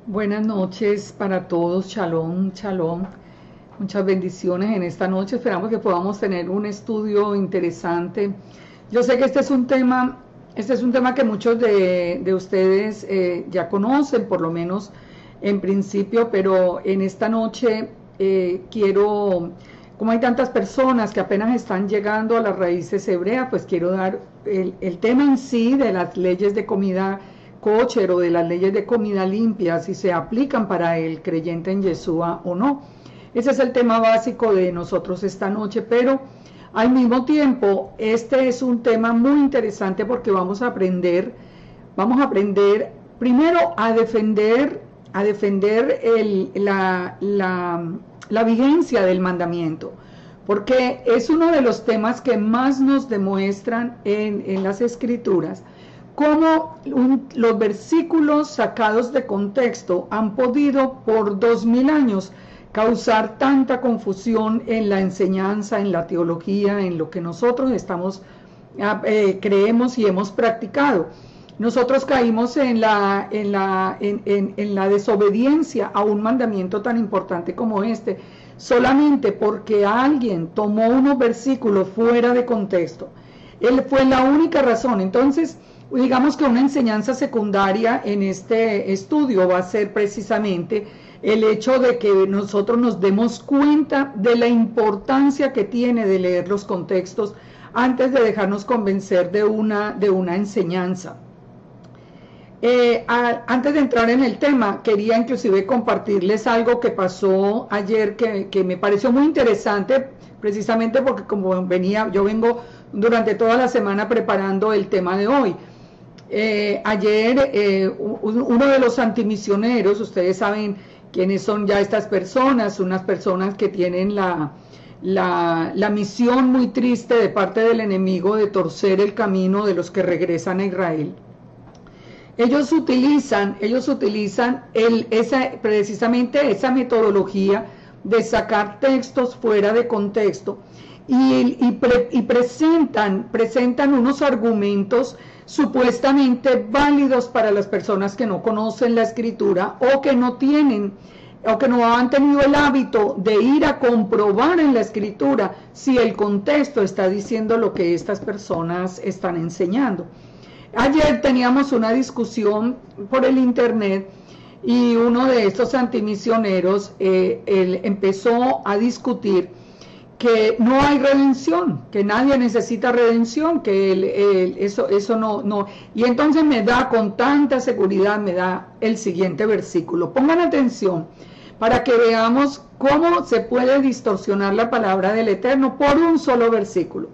Buenas noches para todos, shalom, shalom. Muchas bendiciones en esta noche. Esperamos que podamos tener un estudio interesante. Yo sé que este es un tema que muchos de ustedes ya conocen, por lo menos en principio, pero en esta noche quiero, como hay tantas personas que apenas están llegando a las raíces hebreas, pues quiero dar el tema en sí de las leyes de comida kosher o de las leyes de comida limpia, si se aplican para el creyente en Yeshua o no. Ese es el tema básico de nosotros esta noche, pero al mismo tiempo este es un tema muy interesante porque vamos a aprender primero a defender la vigencia del mandamiento, porque es uno de los temas que más nos demuestran en las escrituras cómo los versículos sacados de contexto han podido por 2000 años causar tanta confusión en la enseñanza, en la teología, en lo que nosotros creemos y hemos practicado. Nosotros caímos en la desobediencia a un mandamiento tan importante como este, solamente porque alguien tomó unos versículos fuera de contexto. Él fue la única razón. Entonces, digamos que una enseñanza secundaria en este estudio va a ser precisamente el hecho de que nosotros nos demos cuenta de la importancia que tiene de leer los contextos antes de dejarnos convencer de una enseñanza. Antes de entrar en el tema, quería inclusive compartirles algo que pasó ayer que me pareció muy interesante, precisamente porque como yo vengo durante toda la semana preparando el tema de hoy. Ayer uno de los antimisioneros, ustedes saben quiénes son ya estas personas, unas personas que tienen la misión muy triste de parte del enemigo de torcer el camino de los que regresan a Israel. Ellos utilizan precisamente esa metodología de sacar textos fuera de contexto y presentan unos argumentos supuestamente válidos para las personas que no conocen la escritura o que no han tenido el hábito de ir a comprobar en la escritura si el contexto está diciendo lo que estas personas están enseñando. Ayer teníamos una discusión por el internet y uno de estos antimisioneros él empezó a discutir que no hay redención, que nadie necesita redención, que eso no. Y entonces me da con tanta seguridad, me da el siguiente versículo. Pongan atención para que veamos cómo se puede distorsionar la palabra del Eterno por un solo versículo.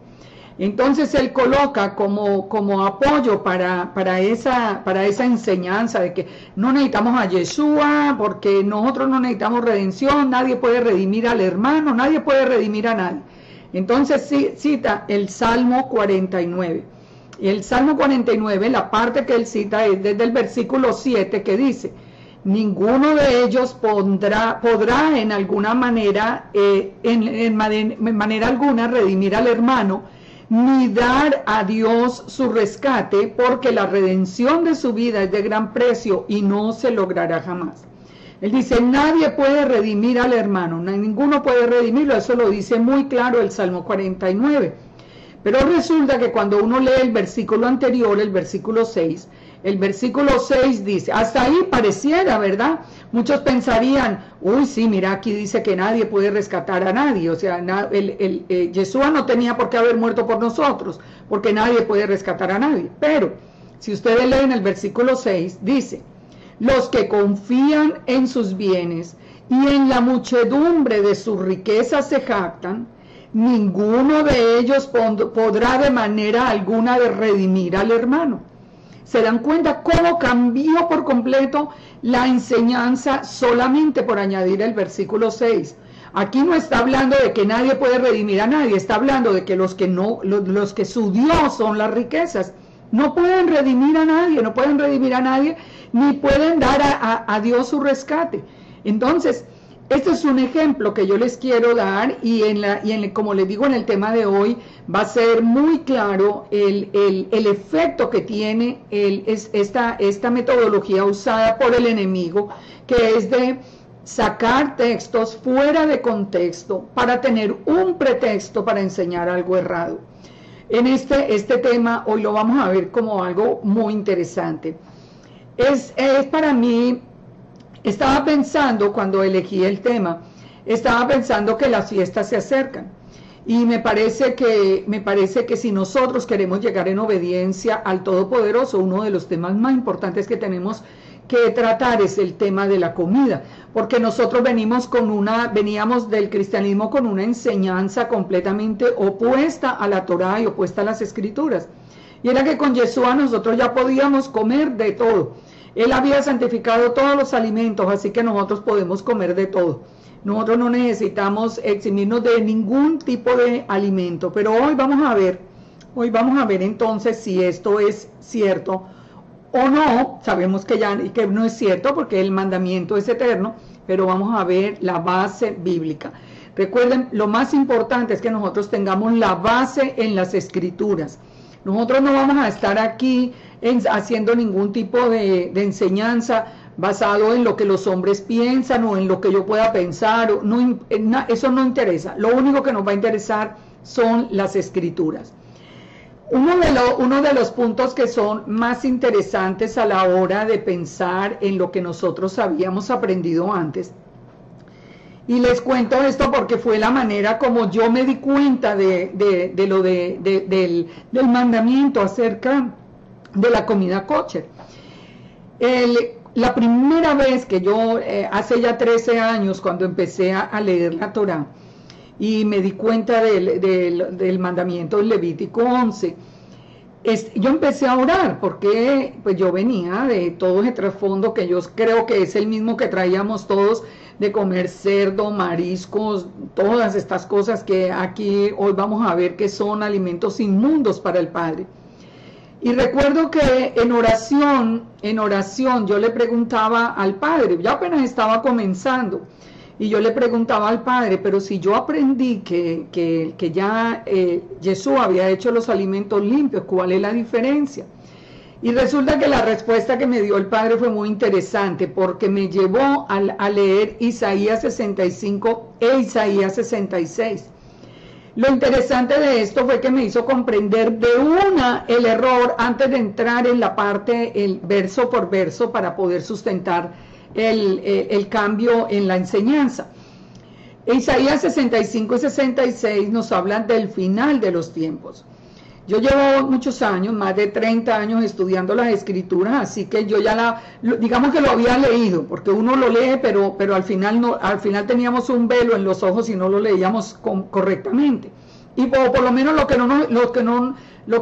Entonces él coloca como apoyo para esa enseñanza de que no necesitamos a Yeshua, porque nosotros no necesitamos redención, nadie puede redimir al hermano, nadie puede redimir a nadie. Entonces cita el Salmo 49. Y el Salmo 49, la parte que él cita es desde el versículo 7 que dice: ninguno de ellos podrá en alguna manera, en manera alguna, redimir al hermano, ni dar a Dios su rescate, porque la redención de su vida es de gran precio y no se logrará jamás. Él dice, nadie puede redimir al hermano, ninguno puede redimirlo, eso lo dice muy claro el Salmo 49. Pero resulta que cuando uno lee el versículo anterior, el versículo 6 dice, hasta ahí pareciera, ¿verdad? Muchos pensarían, uy, sí, mira, aquí dice que nadie puede rescatar a nadie, o sea, Yeshua no tenía por qué haber muerto por nosotros, porque nadie puede rescatar a nadie. Pero, si ustedes leen el versículo 6, dice, los que confían en sus bienes y en la muchedumbre de sus riquezas se jactan, ninguno de ellos podrá de manera alguna de redimir al hermano. ¿Se dan cuenta cómo cambió por completo la enseñanza solamente por añadir el versículo 6? Aquí no está hablando de que nadie puede redimir a nadie, está hablando de que los que su Dios son las riquezas, no pueden redimir a nadie, ni pueden dar a Dios su rescate. Entonces, Este es un ejemplo que yo les quiero dar y, como les digo en el tema de hoy, va a ser muy claro el efecto que tiene esta metodología usada por el enemigo, que es de sacar textos fuera de contexto para tener un pretexto para enseñar algo errado. En este tema hoy lo vamos a ver como algo muy interesante. Es para mí, estaba pensando cuando elegí el tema, estaba pensando que las fiestas se acercan y me parece que si nosotros queremos llegar en obediencia al Todopoderoso, uno de los temas más importantes que tenemos que tratar es el tema de la comida, porque nosotros veníamos del cristianismo con una enseñanza completamente opuesta a la Torá y opuesta a las Escrituras, y era que con Yeshua nosotros ya podíamos comer de todo. Él había santificado todos los alimentos, así que nosotros podemos comer de todo. Nosotros no necesitamos eximirnos de ningún tipo de alimento, pero hoy vamos a ver entonces si esto es cierto o no. Sabemos que no es cierto porque el mandamiento es eterno, pero vamos a ver la base bíblica. Recuerden, lo más importante es que nosotros tengamos la base en las Escrituras. Nosotros no vamos a estar aquí haciendo ningún tipo de enseñanza basado en lo que los hombres piensan o en lo que yo pueda pensar. Eso no interesa. Lo único que nos va a interesar son las Escrituras. Uno de los puntos que son más interesantes a la hora de pensar en lo que nosotros habíamos aprendido antes, y les cuento esto porque fue la manera como yo me di cuenta del mandamiento acerca de la comida kosher. La primera vez que yo, hace ya 13 años, cuando empecé a leer la Torá, y me di cuenta del mandamiento del Levítico 11, yo empecé a orar, porque pues yo venía de todo ese trasfondo que yo creo que es el mismo que traíamos todos, de comer cerdo, mariscos, todas estas cosas que aquí hoy vamos a ver que son alimentos inmundos para el Padre. Y recuerdo que en oración yo le preguntaba al Padre, yo apenas estaba comenzando, y yo le preguntaba al Padre, pero si yo aprendí que ya Jesús había hecho los alimentos limpios, ¿cuál es la diferencia? Y resulta que la respuesta que me dio el Padre fue muy interesante, porque me llevó a leer Isaías 65 e Isaías 66. Lo interesante de esto fue que me hizo comprender el error antes de entrar en la parte, el verso por verso, para poder sustentar el cambio en la enseñanza. Isaías 65 y 66 nos hablan del final de los tiempos. Yo llevo muchos años, más de 30 años estudiando las Escrituras, así que yo ya digamos que lo había leído, porque uno lo lee, pero al final teníamos un velo en los ojos y no lo leíamos correctamente. Y por lo menos lo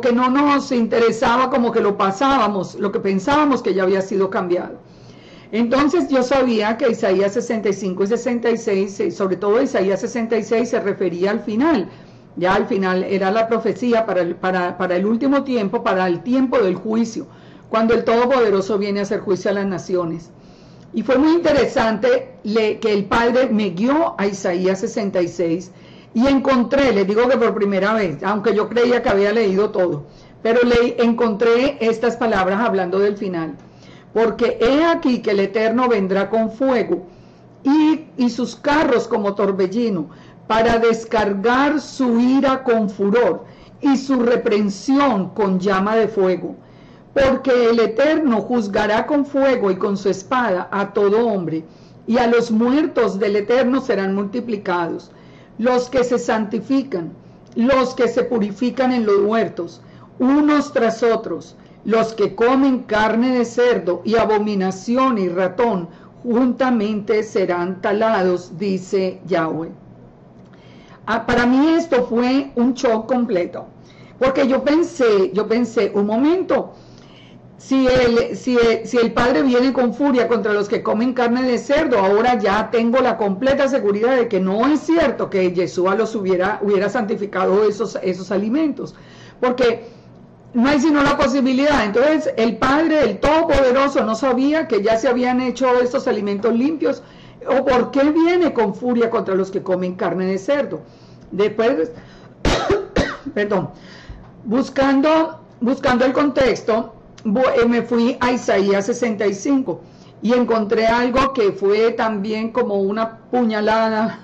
que no nos interesaba, como que lo pasábamos, lo que pensábamos que ya había sido cambiado. Entonces yo sabía que Isaías 65 y 66, sobre todo Isaías 66, se refería al final. Ya al final era la profecía para el último tiempo, para el tiempo del juicio, cuando el Todopoderoso viene a hacer juicio a las naciones. Y fue muy interesante que el Padre me guió a Isaías 66 y encontré, les digo que por primera vez, aunque yo creía que había leído todo, pero encontré estas palabras hablando del final. Porque he aquí que el Eterno vendrá con fuego y sus carros como torbellino, para descargar su ira con furor y su reprensión con llama de fuego. Porque el Eterno juzgará con fuego y con su espada a todo hombre, y a los muertos del Eterno serán multiplicados, los que se santifican, los que se purifican en los huertos, unos tras otros, los que comen carne de cerdo y abominación y ratón, juntamente serán talados, dice Yahweh. Para mí esto fue un shock completo, porque yo pensé, un momento, si el Padre viene con furia contra los que comen carne de cerdo, ahora ya tengo la completa seguridad de que no es cierto que Yeshua los hubiera santificado esos alimentos, porque no hay sino la posibilidad. Entonces el Padre, el Todopoderoso, no sabía que ya se habían hecho estos alimentos limpios. ¿O por qué viene con furia contra los que comen carne de cerdo? Después, perdón, buscando el contexto, me fui a Isaías 65 y encontré algo que fue también como una puñalada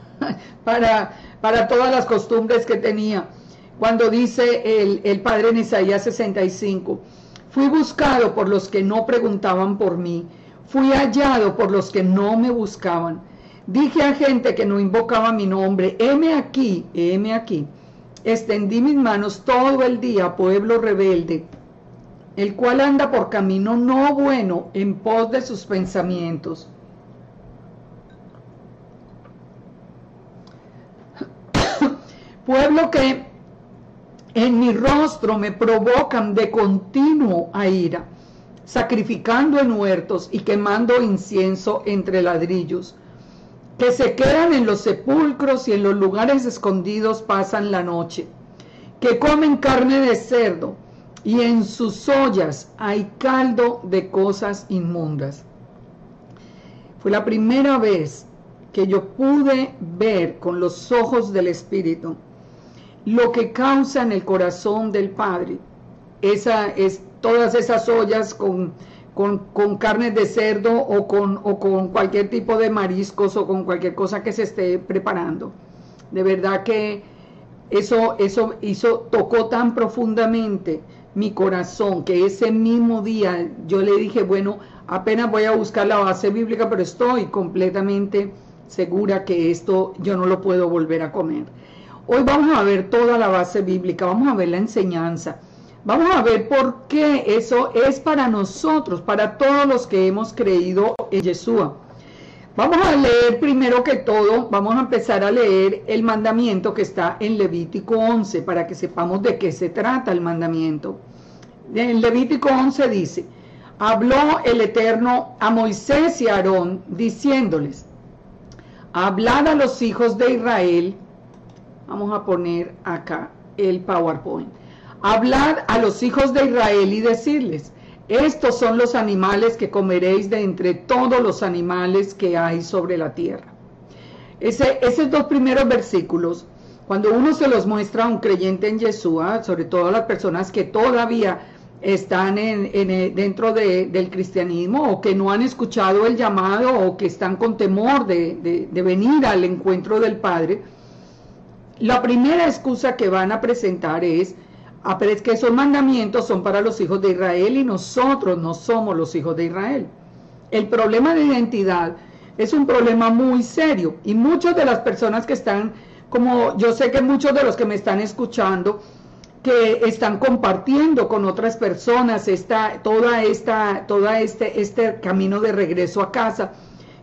para todas las costumbres que tenía. Cuando dice el Padre en Isaías 65, fui buscado por los que no preguntaban por mí, fui hallado por los que no me buscaban. Dije a gente que no invocaba mi nombre, heme aquí, extendí mis manos todo el día, pueblo rebelde, el cual anda por camino no bueno en pos de sus pensamientos. Pueblo que en mi rostro me provocan de continuo a ira, sacrificando en huertos y quemando incienso entre ladrillos, que se quedan en los sepulcros y en los lugares escondidos pasan la noche, que comen carne de cerdo y en sus ollas hay caldo de cosas inmundas. Fue la primera vez que yo pude ver con los ojos del Espíritu lo que causa en el corazón del Padre todas esas ollas con carne de cerdo o con cualquier tipo de mariscos o con cualquier cosa que se esté preparando. De verdad que eso tocó tan profundamente mi corazón que ese mismo día yo le dije, bueno, apenas voy a buscar la base bíblica, pero estoy completamente segura que esto yo no lo puedo volver a comer. Hoy vamos a ver toda la base bíblica, vamos a ver la enseñanza, vamos a ver por qué eso es para nosotros, para todos los que hemos creído en Yeshua. Vamos a leer primero que todo, vamos a empezar a leer el mandamiento que está en Levítico 11, para que sepamos de qué se trata el mandamiento. En Levítico 11 dice, habló el Eterno a Moisés y a Aarón, diciéndoles, hablad a los hijos de Israel. Vamos a poner acá el PowerPoint. Hablad a los hijos de Israel y decirles, estos son los animales que comeréis de entre todos los animales que hay sobre la tierra. Esos dos primeros versículos, cuando uno se los muestra a un creyente en Yeshua, sobre todo a las personas que todavía están dentro del cristianismo o que no han escuchado el llamado o que están con temor de venir al encuentro del Padre, la primera excusa que van a presentar es que esos mandamientos son para los hijos de Israel y nosotros no somos los hijos de Israel. El problema de identidad es un problema muy serio y muchas de las personas que están, como yo sé que muchos de los que me están escuchando, que están compartiendo con otras personas todo este camino de regreso a casa,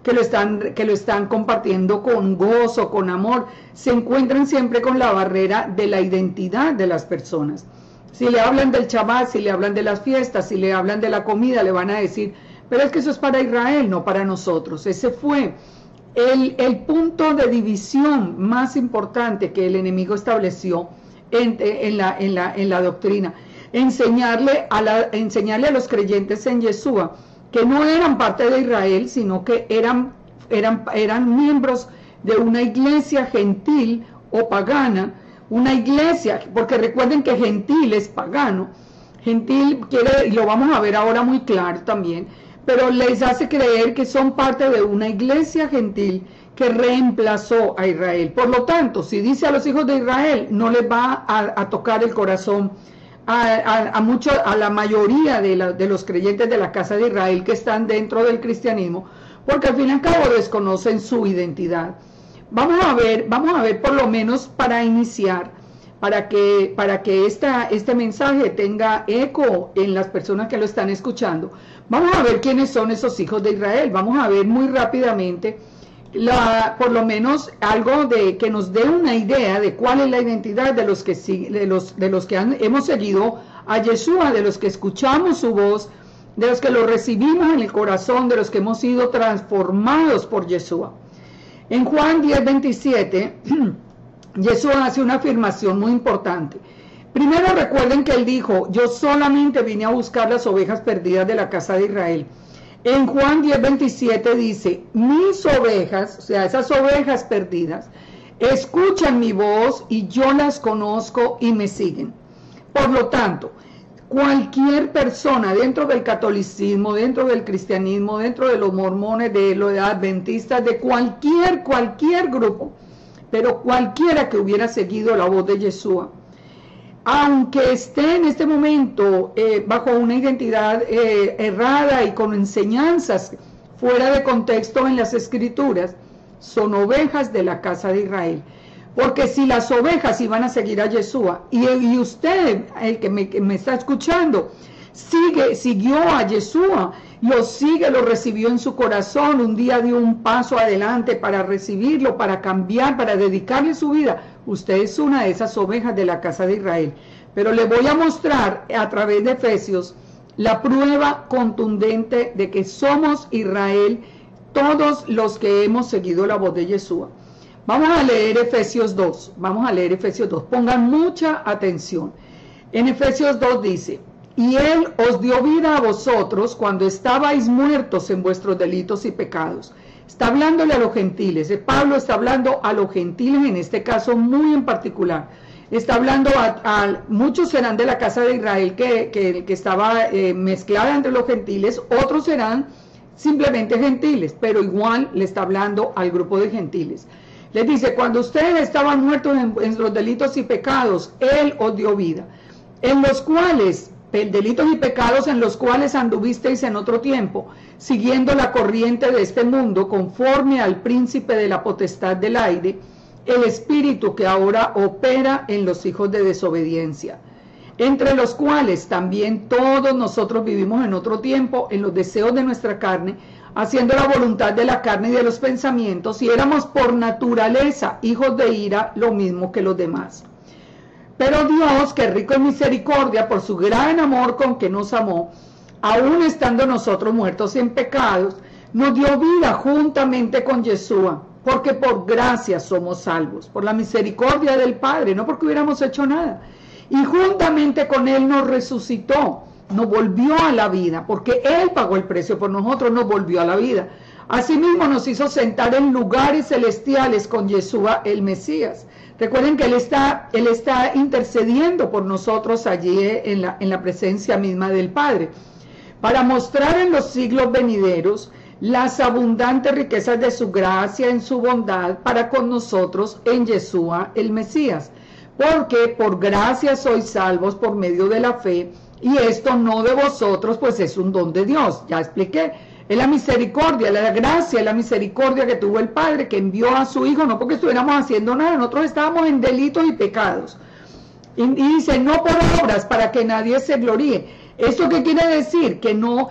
que lo están compartiendo con gozo, con amor, se encuentran siempre con la barrera de la identidad de las personas. Si le hablan del Shabbat, si le hablan de las fiestas, si le hablan de la comida, le van a decir, pero es que eso es para Israel, no para nosotros. Ese fue el punto de división más importante que el enemigo estableció en la doctrina. Enseñarle a los creyentes en Yeshua que no eran parte de Israel, sino que eran miembros de una iglesia gentil o pagana, una iglesia, porque recuerden que gentil es pagano, gentil quiere, y lo vamos a ver ahora muy claro también, pero les hace creer que son parte de una iglesia gentil que reemplazó a Israel. Por lo tanto, si dice a los hijos de Israel, no les va a tocar el corazón a la mayoría de los creyentes de la casa de Israel que están dentro del cristianismo, porque al fin y al cabo desconocen su identidad. Vamos a ver por lo menos para iniciar, para que este mensaje tenga eco en las personas que lo están escuchando. Vamos a ver quiénes son esos hijos de Israel. Vamos a ver muy rápidamente por lo menos algo que nos dé una idea de cuál es la identidad de los que hemos seguido a Yeshua, de los que escuchamos su voz, de los que lo recibimos en el corazón, de los que hemos sido transformados por Yeshua. En Juan 10:27, Yeshua hace una afirmación muy importante. Primero recuerden que él dijo, yo solamente vine a buscar las ovejas perdidas de la casa de Israel. En Juan 10:27 dice, mis ovejas, o sea, esas ovejas perdidas, escuchan mi voz y yo las conozco y me siguen. Por lo tanto, cualquier persona dentro del catolicismo, dentro del cristianismo, dentro de los mormones, de los adventistas, de cualquier grupo, pero cualquiera que hubiera seguido la voz de Yeshua, aunque esté en este momento bajo una identidad errada y con enseñanzas fuera de contexto en las escrituras, son ovejas de la casa de Israel. Porque si las ovejas iban a seguir a Yeshua, y usted, el que me está escuchando, siguió a Yeshua, lo sigue, lo recibió en su corazón, un día dio un paso adelante para recibirlo, para cambiar, para dedicarle su vida, usted es una de esas ovejas de la casa de Israel. Pero le voy a mostrar a través de Efesios la prueba contundente de que somos Israel, todos los que hemos seguido la voz de Yeshua. Vamos a leer Efesios 2, pongan mucha atención. En Efesios 2 dice, y Él os dio vida a vosotros cuando estabais muertos en vuestros delitos y pecados. Está hablándole a los gentiles, Pablo está hablando a los gentiles en este caso muy en particular. Está hablando muchos serán de la casa de Israel que estaba mezclada entre los gentiles, otros serán simplemente gentiles, pero igual le está hablando al grupo de gentiles. Les dice, cuando ustedes estaban muertos en los delitos y pecados, Él os dio vida, en los cuales, delitos y pecados en los cuales anduvisteis en otro tiempo, siguiendo la corriente de este mundo, conforme al príncipe de la potestad del aire, el espíritu que ahora opera en los hijos de desobediencia, entre los cuales también todos nosotros vivimos en otro tiempo, en los deseos de nuestra carne, haciendo la voluntad de la carne y de los pensamientos, y éramos por naturaleza hijos de ira, lo mismo que los demás. Pero Dios, que es rico en misericordia, por su gran amor con que nos amó, aun estando nosotros muertos en pecados, nos dio vida juntamente con Yeshua, porque por gracia somos salvos, por la misericordia del Padre, no porque hubiéramos hecho nada. Y juntamente con Él nos resucitó, nos volvió a la vida, porque Él pagó el precio por nosotros, nos volvió a la vida. Asimismo nos hizo sentar en lugares celestiales con Yeshua el Mesías. Recuerden que Él está intercediendo por nosotros allí en la presencia misma del Padre, para mostrar en los siglos venideros las abundantes riquezas de su gracia en su bondad para con nosotros en Yeshua el Mesías. Porque por gracia sois salvos por medio de la fe, y esto no de vosotros, pues es un don de Dios. Ya expliqué, es la misericordia, la gracia, la misericordia que tuvo el Padre, que envió a su Hijo, no porque estuviéramos haciendo nada, nosotros estábamos en delitos y pecados. Y dice, no por obras, para que nadie se gloríe. ¿Esto qué quiere decir? Que no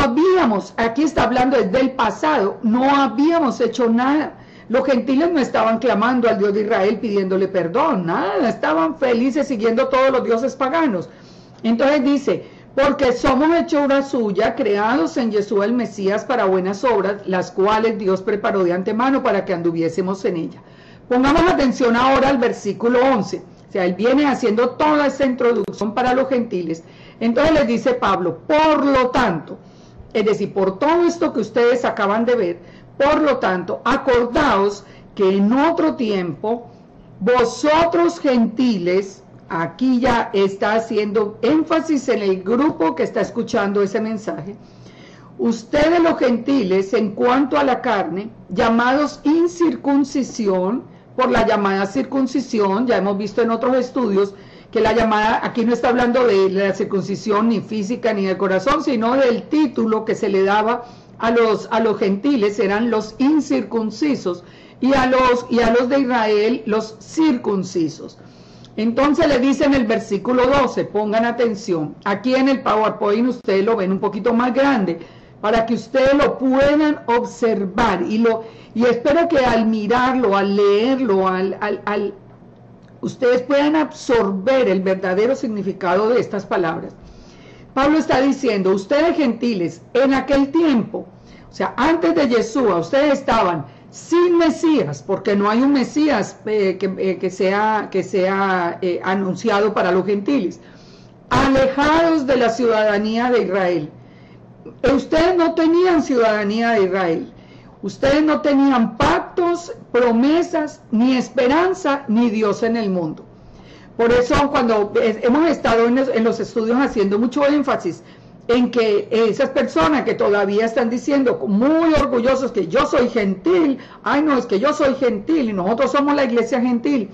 habíamos, aquí está hablando desde el pasado, no habíamos hecho nada. Los gentiles no estaban clamando al Dios de Israel pidiéndole perdón, nada, estaban felices siguiendo todos los dioses paganos. Entonces dice, porque somos hechura suya, creados en Yeshua el Mesías para buenas obras, las cuales Dios preparó de antemano para que anduviésemos en ella. Pongamos atención ahora al versículo 11, o sea, él viene haciendo toda esta introducción para los gentiles. Entonces les dice Pablo, por lo tanto, es decir, por todo esto que ustedes acaban de ver, por lo tanto, acordaos que en otro tiempo, vosotros gentiles, aquí ya está haciendo énfasis en el grupo que está escuchando ese mensaje, ustedes los gentiles, en cuanto a la carne, llamados incircuncisión, por la llamada circuncisión, ya hemos visto en otros estudios, que la llamada, aquí no está hablando de la circuncisión ni física ni del corazón, sino del título que se le daba a los gentiles, eran los incircuncisos, y a los de Israel, los circuncisos. Entonces le dice en el versículo 12, pongan atención, aquí en el PowerPoint ustedes lo ven un poquito más grande, para que ustedes lo puedan observar, y espero que al mirarlo, al leerlo, ustedes puedan absorber el verdadero significado de estas palabras. Pablo está diciendo, ustedes gentiles, en aquel tiempo, o sea, antes de Yeshua, ustedes estaban sin Mesías, porque no hay un Mesías que sea anunciado para los gentiles, alejados de la ciudadanía de Israel, ustedes no tenían ciudadanía de Israel. Ustedes no tenían pactos, promesas, ni esperanza, ni Dios en el mundo. Por eso cuando hemos estado en los estudios haciendo mucho énfasis en que esas personas que todavía están diciendo muy orgullosos que yo soy gentil, ay no, es que yo soy gentil y nosotros somos la iglesia gentil,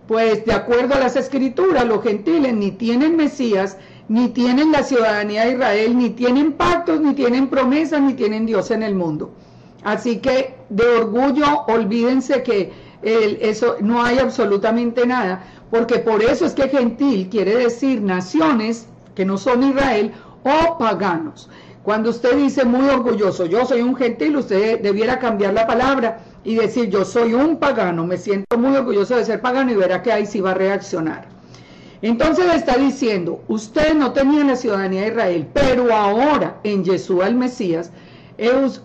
pues de acuerdo a las escrituras, los gentiles ni tienen Mesías, ni tienen la ciudadanía de Israel, ni tienen pactos, ni tienen promesas, ni tienen Dios en el mundo. Así que de orgullo olvídense que eso no hay absolutamente nada, porque por eso es que gentil quiere decir naciones que no son Israel o paganos. Cuando usted dice muy orgulloso, yo soy un gentil, usted debiera cambiar la palabra y decir yo soy un pagano, me siento muy orgulloso de ser pagano, y verá que ahí sí va a reaccionar. Entonces le está diciendo, ustedes no tenían la ciudadanía de Israel, pero ahora en Yeshua el Mesías,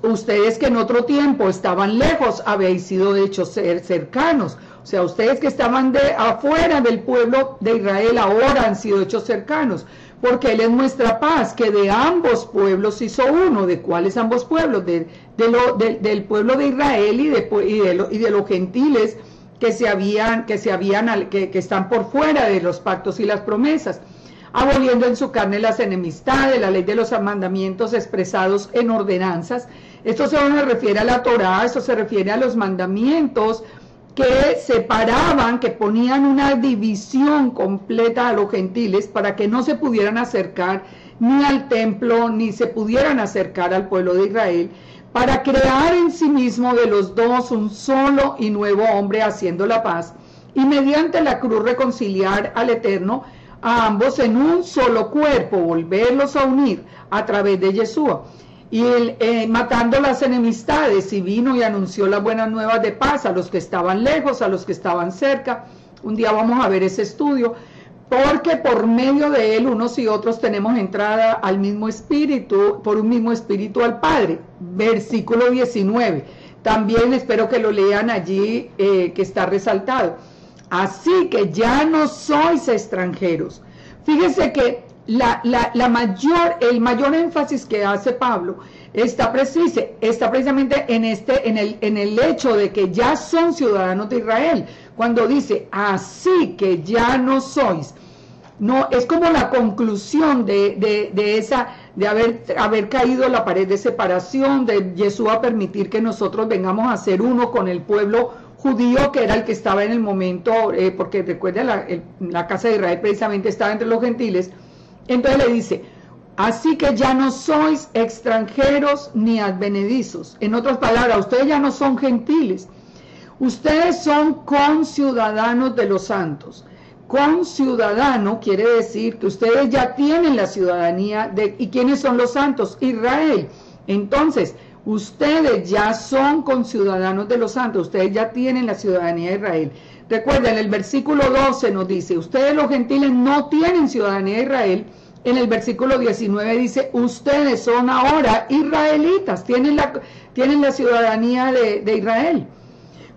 ustedes que en otro tiempo estaban lejos, habéis sido hechos cercanos. O sea, ustedes que estaban afuera del pueblo de Israel ahora han sido hechos cercanos, porque Él es nuestra paz, que de ambos pueblos hizo uno. ¿De cuáles ambos pueblos? Del pueblo de Israel y de los gentiles que están por fuera de los pactos y las promesas, aboliendo en su carne las enemistades, la ley de los mandamientos expresados en ordenanzas. Esto se refiere a la Torá, esto se refiere a los mandamientos que separaban, que ponían una división completa a los gentiles para que no se pudieran acercar ni al templo, ni se pudieran acercar al pueblo de Israel, para crear en sí mismo de los dos un solo y nuevo hombre haciendo la paz, y mediante la cruz reconciliar al Eterno a ambos en un solo cuerpo, volverlos a unir a través de Yeshua, y matando las enemistades, y vino y anunció las buenas nuevas de paz a los que estaban lejos, a los que estaban cerca. Un día vamos a ver ese estudio, porque por medio de él unos y otros tenemos entrada al mismo espíritu, por un mismo espíritu al Padre. Versículo 19, también espero que lo lean allí, que está resaltado. Así que ya no sois extranjeros. Fíjense que el mayor énfasis que hace Pablo está precisamente en el hecho de que ya son ciudadanos de Israel. Cuando dice, así que ya no sois. No, es como la conclusión de haber caído la pared de separación, de Yeshua permitir que nosotros vengamos a ser uno con el pueblo judío, que era el que estaba en el momento, porque recuerda, la casa de Israel precisamente estaba entre los gentiles. Entonces le dice, así que ya no sois extranjeros ni advenedizos. En otras palabras, ustedes ya no son gentiles, ustedes son conciudadanos de los santos. Conciudadano quiere decir que ustedes ya tienen la ciudadanía ¿y quiénes son los santos? Israel. Entonces, ustedes ya son conciudadanos de los santos, ustedes ya tienen la ciudadanía de Israel. Recuerden, el versículo 12 nos dice, ustedes los gentiles no tienen ciudadanía de Israel. En el versículo 19 dice, ustedes son ahora israelitas, tienen la ciudadanía de Israel.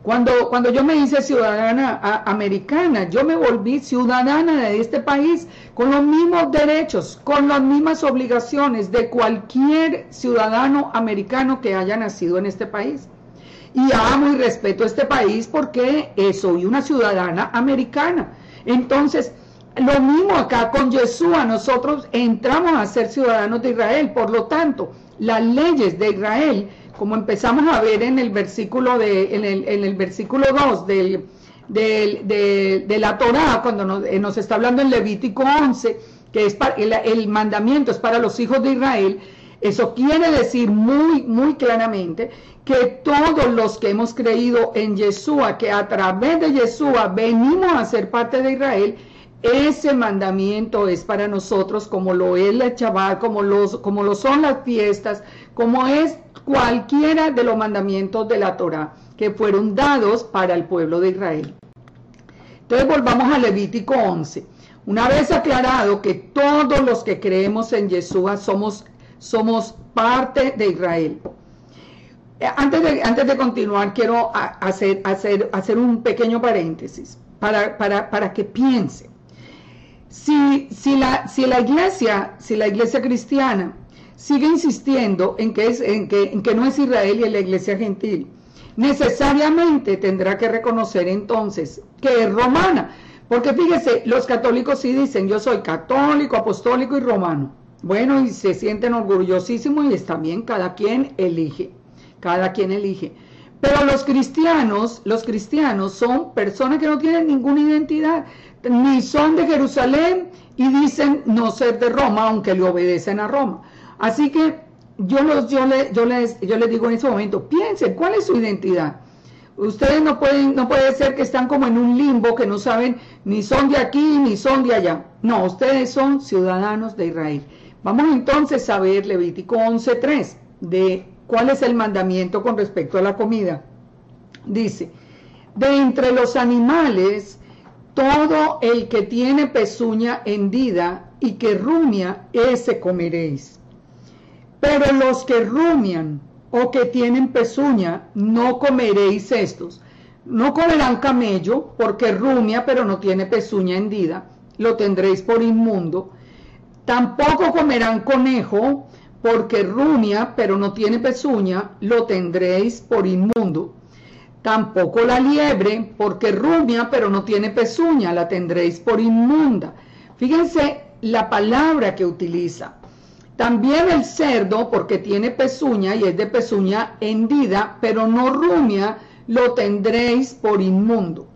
Cuando yo me hice ciudadana americana, yo me volví ciudadana de este país con los mismos derechos, con las mismas obligaciones de cualquier ciudadano americano que haya nacido en este país. Y amo y respeto este país porque soy una ciudadana americana. Entonces, lo mismo acá con Yeshua, nosotros entramos a ser ciudadanos de Israel. Por lo tanto, las leyes de Israel, como empezamos a ver en el versículo en el versículo 2 de la Torá, cuando nos está hablando en Levítico 11, que es el mandamiento es para los hijos de Israel. Eso quiere decir muy, muy claramente que todos los que hemos creído en Yeshua, que a través de Yeshua venimos a ser parte de Israel, ese mandamiento es para nosotros, como lo es la Shabbat, como lo son las fiestas, como es cualquiera de los mandamientos de la Torá que fueron dados para el pueblo de Israel. Entonces volvamos a Levítico 11. Una vez aclarado que todos los que creemos en Yeshua somos parte de Israel. Antes de continuar, quiero hacer un pequeño paréntesis para que piense. Si la iglesia cristiana sigue insistiendo en que no es Israel y es la iglesia gentil. Necesariamente tendrá que reconocer entonces que es romana, porque fíjese, los católicos sí dicen, yo soy católico, apostólico y romano. Bueno, y se sienten orgullosísimos y está bien, cada quien elige. Pero los cristianos son personas que no tienen ninguna identidad, ni son de Jerusalén y dicen no ser de Roma, aunque le obedecen a Roma. Así que yo les digo en ese momento, piensen, ¿cuál es su identidad? Ustedes no puede ser que están como en un limbo, que no saben ni son de aquí ni son de allá. No, ustedes son ciudadanos de Israel. Vamos entonces a ver Levítico 11:3, de cuál es el mandamiento con respecto a la comida. Dice, de entre los animales, todo el que tiene pezuña hendida y que rumia, ese comeréis. Pero los que rumian o que tienen pezuña, no comeréis estos. No comerán camello, porque rumia, pero no tiene pezuña hendida, lo tendréis por inmundo. Tampoco comerán conejo, porque rumia, pero no tiene pezuña, lo tendréis por inmundo. Tampoco la liebre, porque rumia, pero no tiene pezuña, la tendréis por inmunda. Fíjense la palabra que utiliza. También el cerdo, porque tiene pezuña y es de pezuña hendida, pero no rumia, lo tendréis por inmundo.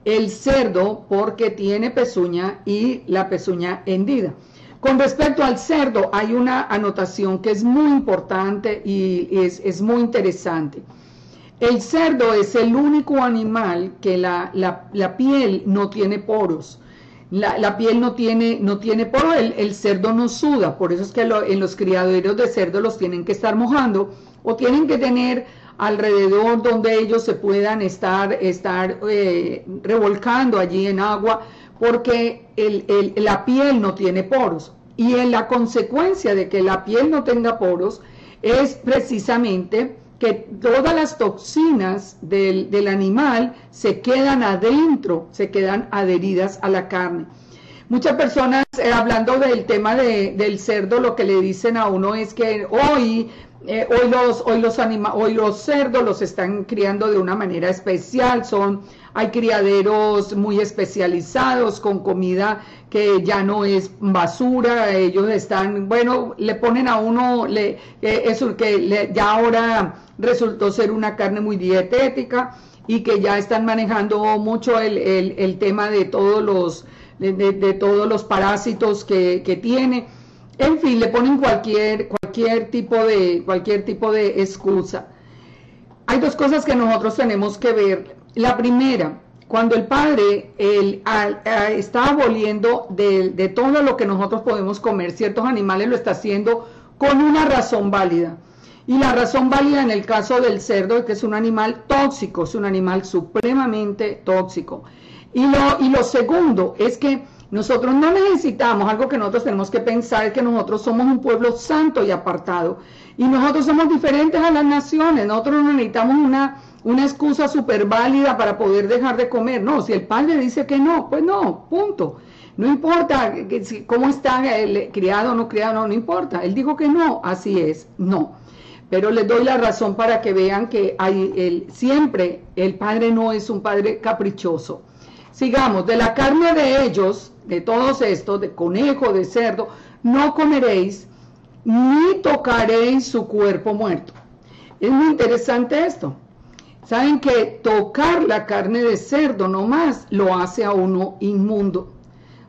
El cerdo, porque tiene pezuña y la pezuña hendida. Con respecto al cerdo, hay una anotación que es muy importante y es muy interesante. El cerdo es el único animal que la piel no tiene poros. La piel no tiene poros, el cerdo no suda, por eso es que en los criaderos de cerdo los tienen que estar mojando o tienen que tener alrededor donde ellos se puedan estar revolcando allí en agua, porque la piel no tiene poros. Y la consecuencia de que la piel no tenga poros es precisamente que todas las toxinas del animal se quedan adentro, se quedan adheridas a la carne. Muchas personas, hablando del tema del cerdo, lo que le dicen a uno es que hoy los cerdos los están criando de una manera especial, hay criaderos muy especializados con comida que ya no es basura, ellos están, bueno, le ponen a uno ya ahora resultó ser una carne muy dietética y que ya están manejando mucho el tema de todos los parásitos que tiene. En fin, le ponen cualquier tipo de excusa. Hay dos cosas que nosotros tenemos que ver. La primera, cuando el Padre está aboliendo de todo lo que nosotros podemos comer, ciertos animales, lo está haciendo con una razón válida. Y la razón válida en el caso del cerdo es que es un animal tóxico, es un animal supremamente tóxico. Y lo segundo es que nosotros no necesitamos, algo que nosotros tenemos que pensar, es que nosotros somos un pueblo santo y apartado. Y nosotros somos diferentes a las naciones, nosotros no necesitamos una excusa súper válida para poder dejar de comer. No, si el Padre dice que no, pues no, punto. No importa cómo está el criado o no criado, no importa. Él dijo que no, así es, no. Pero les doy la razón para que vean que siempre el Padre no es un Padre caprichoso. Sigamos, de la carne de ellos, de todos estos, de conejo, de cerdo, no comeréis, ni tocaréis su cuerpo muerto. Es muy interesante esto. Saben que tocar la carne de cerdo nomás lo hace a uno inmundo.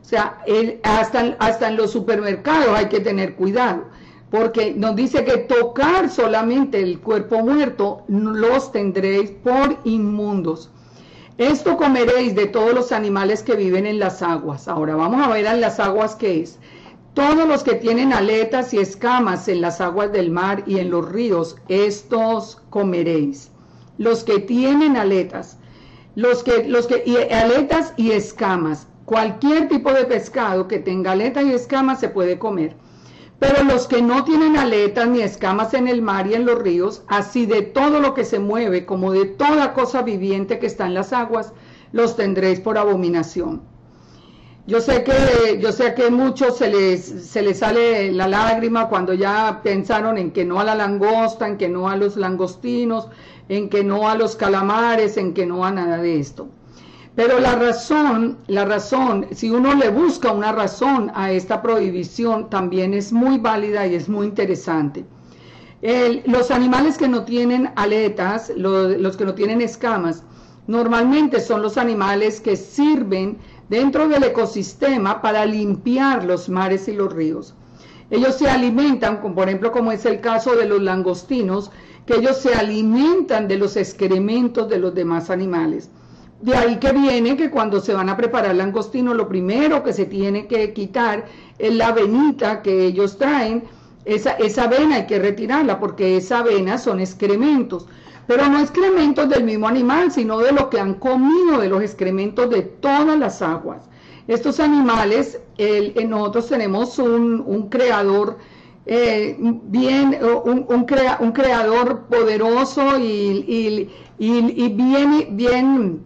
O sea, hasta en los supermercados hay que tener cuidado, porque nos dice que tocar solamente el cuerpo muerto los tendréis por inmundos. Esto comeréis de todos los animales que viven en las aguas. Ahora vamos a ver en las aguas qué es. Todos los que tienen aletas y escamas en las aguas del mar y en los ríos, estos comeréis. Los que tienen aletas, aletas y escamas. Cualquier tipo de pescado que tenga aletas y escamas se puede comer. Pero los que no tienen aletas ni escamas en el mar y en los ríos, así de todo lo que se mueve, como de toda cosa viviente que está en las aguas, los tendréis por abominación. Yo sé que a muchos se les sale la lágrima cuando ya pensaron en que no a la langosta, en que no a los langostinos, en que no a los calamares, en que no a nada de esto. Pero la razón, si uno le busca una razón a esta prohibición, también es muy válida y es muy interesante. Los animales que no tienen aletas, los que no tienen escamas, normalmente son los animales que sirven dentro del ecosistema para limpiar los mares y los ríos. Ellos se alimentan, por ejemplo, como es el caso de los langostinos, que ellos se alimentan de los excrementos de los demás animales. De ahí que viene que cuando se van a preparar langostino, lo primero que se tiene que quitar es la venita que ellos traen. Esa vena hay que retirarla porque esa vena son excrementos. Pero no excrementos del mismo animal, sino de lo que han comido, de los excrementos de todas las aguas. Estos animales, nosotros tenemos un creador un creador poderoso y bien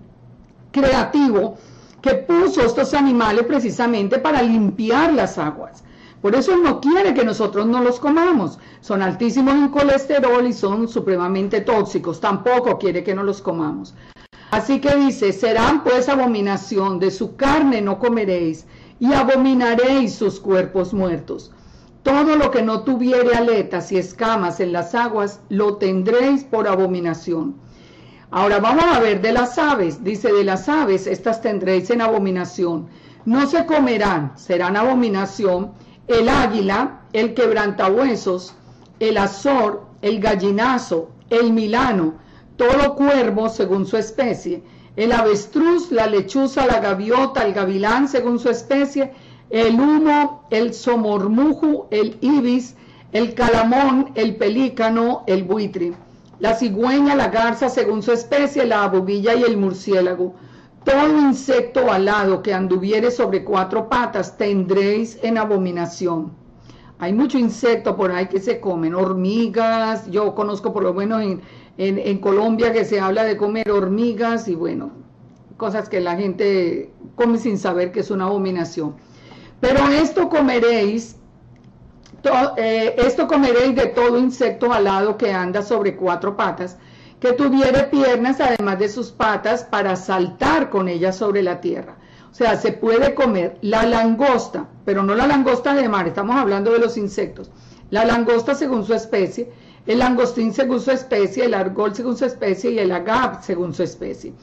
creativo, que puso estos animales precisamente para limpiar las aguas. Por eso Él no quiere que nosotros no los comamos. Son altísimos en colesterol y son supremamente tóxicos. Tampoco quiere que no los comamos. Así que dice, serán pues abominación, de su carne no comeréis, y abominaréis sus cuerpos muertos. Todo lo que no tuviere aletas y escamas en las aguas, lo tendréis por abominación. Ahora vamos a ver de las aves. Dice, de las aves, estas tendréis en abominación. No se comerán, serán abominación, el águila, el quebrantahuesos, el azor, el gallinazo, el milano, todo cuervo según su especie, el avestruz, la lechuza, la gaviota, el gavilán según su especie, el humo, el somormuju, el ibis, el calamón, el pelícano, el buitre, la cigüeña, la garza según su especie, la abubilla y el murciélago. Todo insecto alado que anduviere sobre 4 patas tendréis en abominación. Hay mucho insecto por ahí que se comen, hormigas. Yo conozco por lo menos en Colombia que se habla de comer hormigas y bueno, cosas que la gente come sin saber que es una abominación. Pero esto comeréis de todo insecto alado que anda sobre 4 patas, que tuviere piernas además de sus patas para saltar con ellas sobre la tierra. O sea, se puede comer la langosta, pero no la langosta de mar, estamos hablando de los insectos. La langosta según su especie, el langostín según su especie, el argol según su especie y el agap según su especie.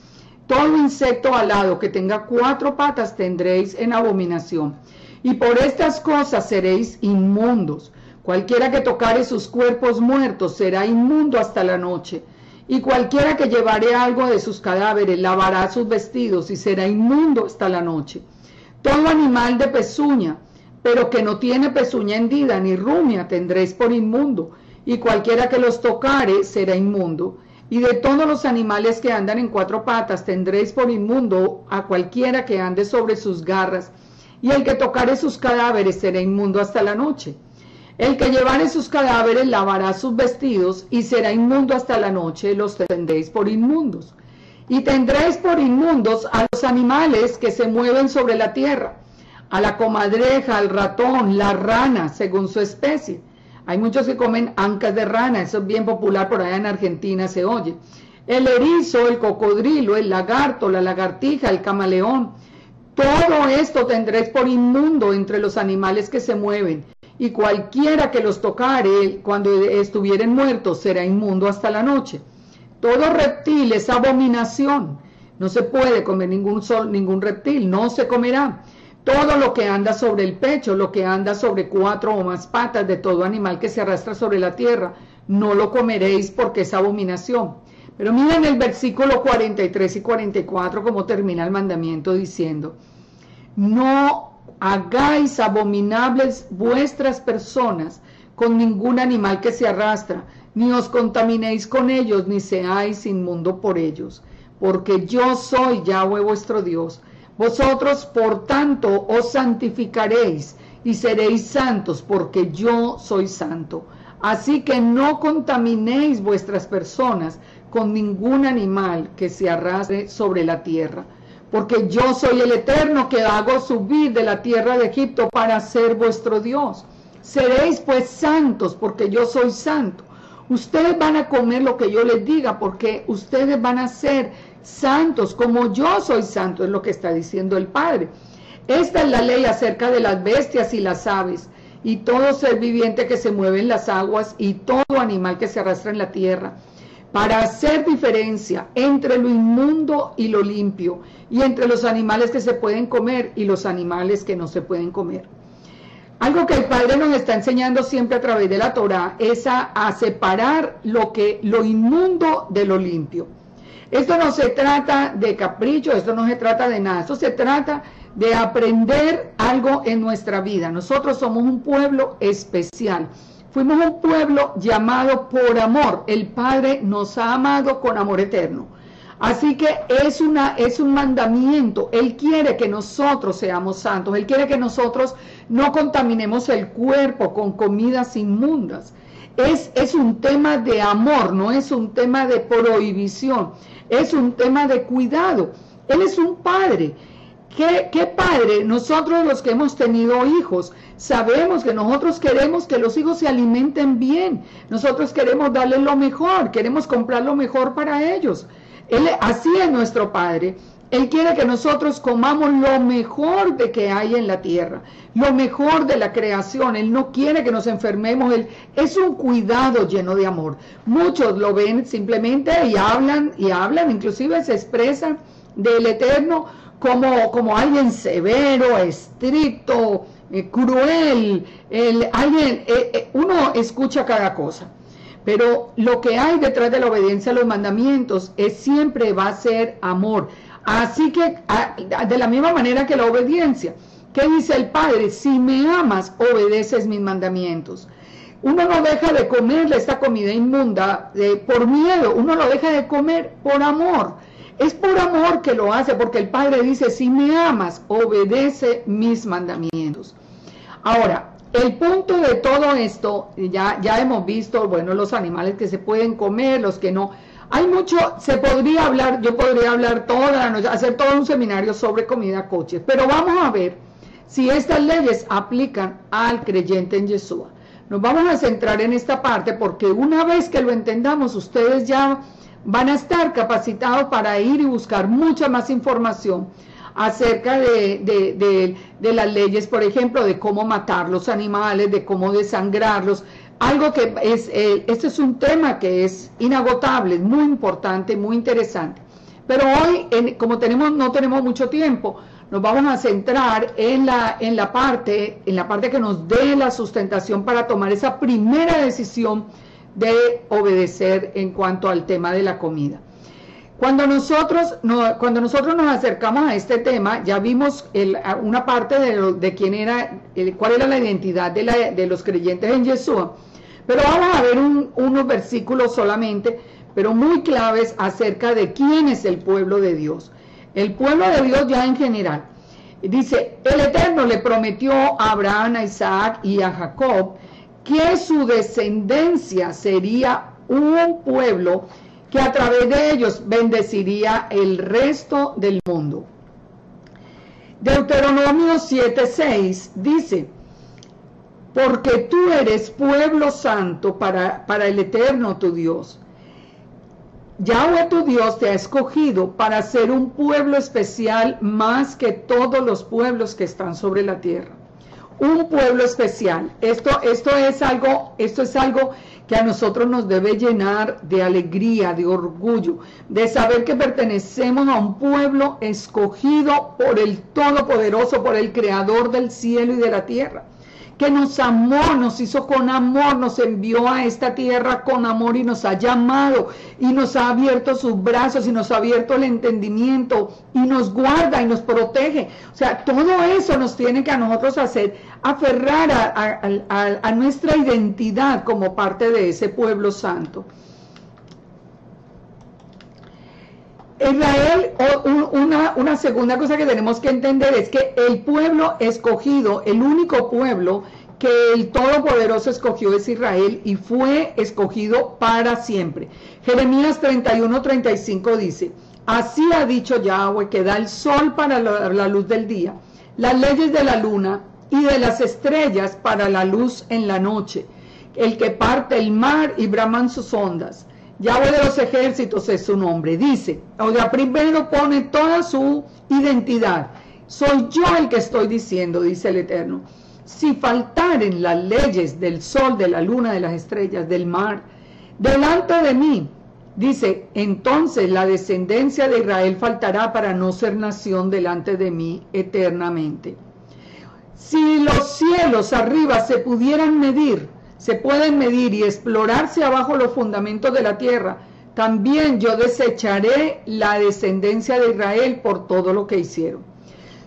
Todo insecto alado que tenga 4 patas tendréis en abominación. Y por estas cosas seréis inmundos. Cualquiera que tocare sus cuerpos muertos será inmundo hasta la noche. Y cualquiera que llevare algo de sus cadáveres lavará sus vestidos y será inmundo hasta la noche. Todo animal de pezuña, pero que no tiene pezuña hendida ni rumia, tendréis por inmundo. Y cualquiera que los tocare será inmundo. Y de todos los animales que andan en 4 patas tendréis por inmundo a cualquiera que ande sobre sus garras. Y el que tocare sus cadáveres será inmundo hasta la noche. El que llevare sus cadáveres lavará sus vestidos y será inmundo hasta la noche, los tendréis por inmundos. Y tendréis por inmundos a los animales que se mueven sobre la tierra, a la comadreja, al ratón, la rana, según su especie. Hay muchos que comen ancas de rana, eso es bien popular por allá en Argentina, se oye. El erizo, el cocodrilo, el lagarto, la lagartija, el camaleón. Todo esto tendréis por inmundo entre los animales que se mueven. Y cualquiera que los tocare cuando estuvieren muertos será inmundo hasta la noche. Todo reptil es abominación. No se puede comer ningún reptil, no se comerá. Todo lo que anda sobre el pecho, lo que anda sobre 4 o más patas de todo animal que se arrastra sobre la tierra, no lo comeréis porque es abominación. Pero miren el versículo 43 y 44 como termina el mandamiento diciendo: no hagáis abominables vuestras personas con ningún animal que se arrastra, ni os contaminéis con ellos, ni seáis inmundo por ellos, porque yo soy Yahweh vuestro Dios. Vosotros, por tanto, os santificaréis y seréis santos, porque yo soy santo. Así que no contaminéis vuestras personas con ningún animal que se arrastre sobre la tierra. porque yo soy el Eterno que hago subir de la tierra de Egipto para ser vuestro Dios. Seréis pues santos, porque yo soy santo. Ustedes van a comer lo que yo les diga, porque ustedes van a ser santos, como yo soy santo, es lo que está diciendo el Padre. Esta es la ley acerca de las bestias y las aves, y todo ser viviente que se mueve en las aguas, y todo animal que se arrastra en la tierra, para hacer diferencia entre lo inmundo y lo limpio, y entre los animales que se pueden comer y los animales que no se pueden comer. Algo que el Padre nos está enseñando siempre a través de la Torá es a separar lo inmundo de lo limpio. Esto no se trata de capricho, esto no se trata de nada, esto se trata de aprender algo en nuestra vida. Nosotros somos un pueblo especial. Fuimos un pueblo llamado por amor. El Padre nos ha amado con amor eterno. Así que es un mandamiento. Él quiere que nosotros seamos santos. Él quiere que nosotros no contaminemos el cuerpo con comidas inmundas. Es un tema de amor, no es un tema de prohibición. Es un tema de cuidado. Él es un padre. ¿Qué padre? Nosotros los que hemos tenido hijos, sabemos que nosotros queremos que los hijos se alimenten bien. Nosotros queremos darles lo mejor, queremos comprar lo mejor para ellos. Así es nuestro Padre. Él quiere que nosotros comamos lo mejor de que hay en la tierra, lo mejor de la creación. Él no quiere que nos enfermemos. Es un cuidado lleno de amor. Muchos lo ven simplemente y hablan, inclusive se expresan del Eterno como alguien severo, estricto, cruel. Uno escucha cada cosa. Pero lo que hay detrás de la obediencia a los mandamientos siempre va a ser amor. Así que de la misma manera que la obediencia, ¿qué dice el Padre? Si me amas, obedeces mis mandamientos. Uno no deja de comerle esta comida inmunda por miedo, uno lo deja de comer por amor. Es por amor que lo hace, porque el Padre dice, si me amas, obedece mis mandamientos. Ahora, el punto de todo esto, ya hemos visto, bueno, los animales que se pueden comer, los que no. Hay mucho, yo podría hablar toda la noche, hacer todo un seminario sobre comida kosher, pero vamos a ver si estas leyes aplican al creyente en Yeshua. Nos vamos a centrar en esta parte porque una vez que lo entendamos, ustedes ya van a estar capacitados para ir y buscar mucha más información acerca de las leyes, por ejemplo, de cómo matar los animales, de cómo desangrarlos. Algo que este es un tema que es inagotable, muy importante, muy interesante. Pero hoy, como no tenemos mucho tiempo, nos vamos a centrar en la parte que nos dé la sustentación para tomar esa primera decisión de obedecer en cuanto al tema de la comida. Cuando nosotros nos acercamos a este tema, ya vimos una parte de quién era, cuál era la identidad de los creyentes en Yeshua. Pero vamos a ver unos versículos solamente, pero muy claves acerca de quién es el pueblo de Dios. El pueblo de Dios ya en general. Dice, el Eterno le prometió a Abraham, a Isaac y a Jacob que su descendencia sería un pueblo que a través de ellos bendeciría el resto del mundo. Deuteronomio 7:6 dice, porque tú eres pueblo santo para el Eterno tu Dios. Yahweh tu Dios te ha escogido para ser un pueblo especial más que todos los pueblos que están sobre la tierra. Un pueblo especial. Esto es algo que a nosotros nos debe llenar de alegría, de orgullo, de saber que pertenecemos a un pueblo escogido por el Todopoderoso, por el Creador del cielo y de la tierra, que nos amó, nos hizo con amor, nos envió a esta tierra con amor y nos ha llamado y nos ha abierto sus brazos y nos ha abierto el entendimiento y nos guarda y nos protege. O sea, todo eso nos tiene que a nosotros hacer aferrar a nuestra identidad como parte de ese pueblo santo. Israel, una segunda cosa que tenemos que entender es que el pueblo escogido, el único pueblo que el Todopoderoso escogió es Israel y fue escogido para siempre. Jeremías 31:35 dice, Así ha dicho Yahweh, que da el sol para la luz del día, las leyes de la luna y de las estrellas para la luz en la noche, el que parte el mar y braman sus ondas. Yahweh de los ejércitos es su nombre. Dice, o sea, primero pone toda su identidad. Soy yo el que estoy diciendo, dice el Eterno. Si faltaren las leyes del sol, de la luna, de las estrellas, del mar, delante de mí, dice, entonces la descendencia de Israel faltará para no ser nación delante de mí eternamente. Si los cielos arriba se pueden medir y explorarse abajo los fundamentos de la tierra, también yo desecharé la descendencia de Israel por todo lo que hicieron.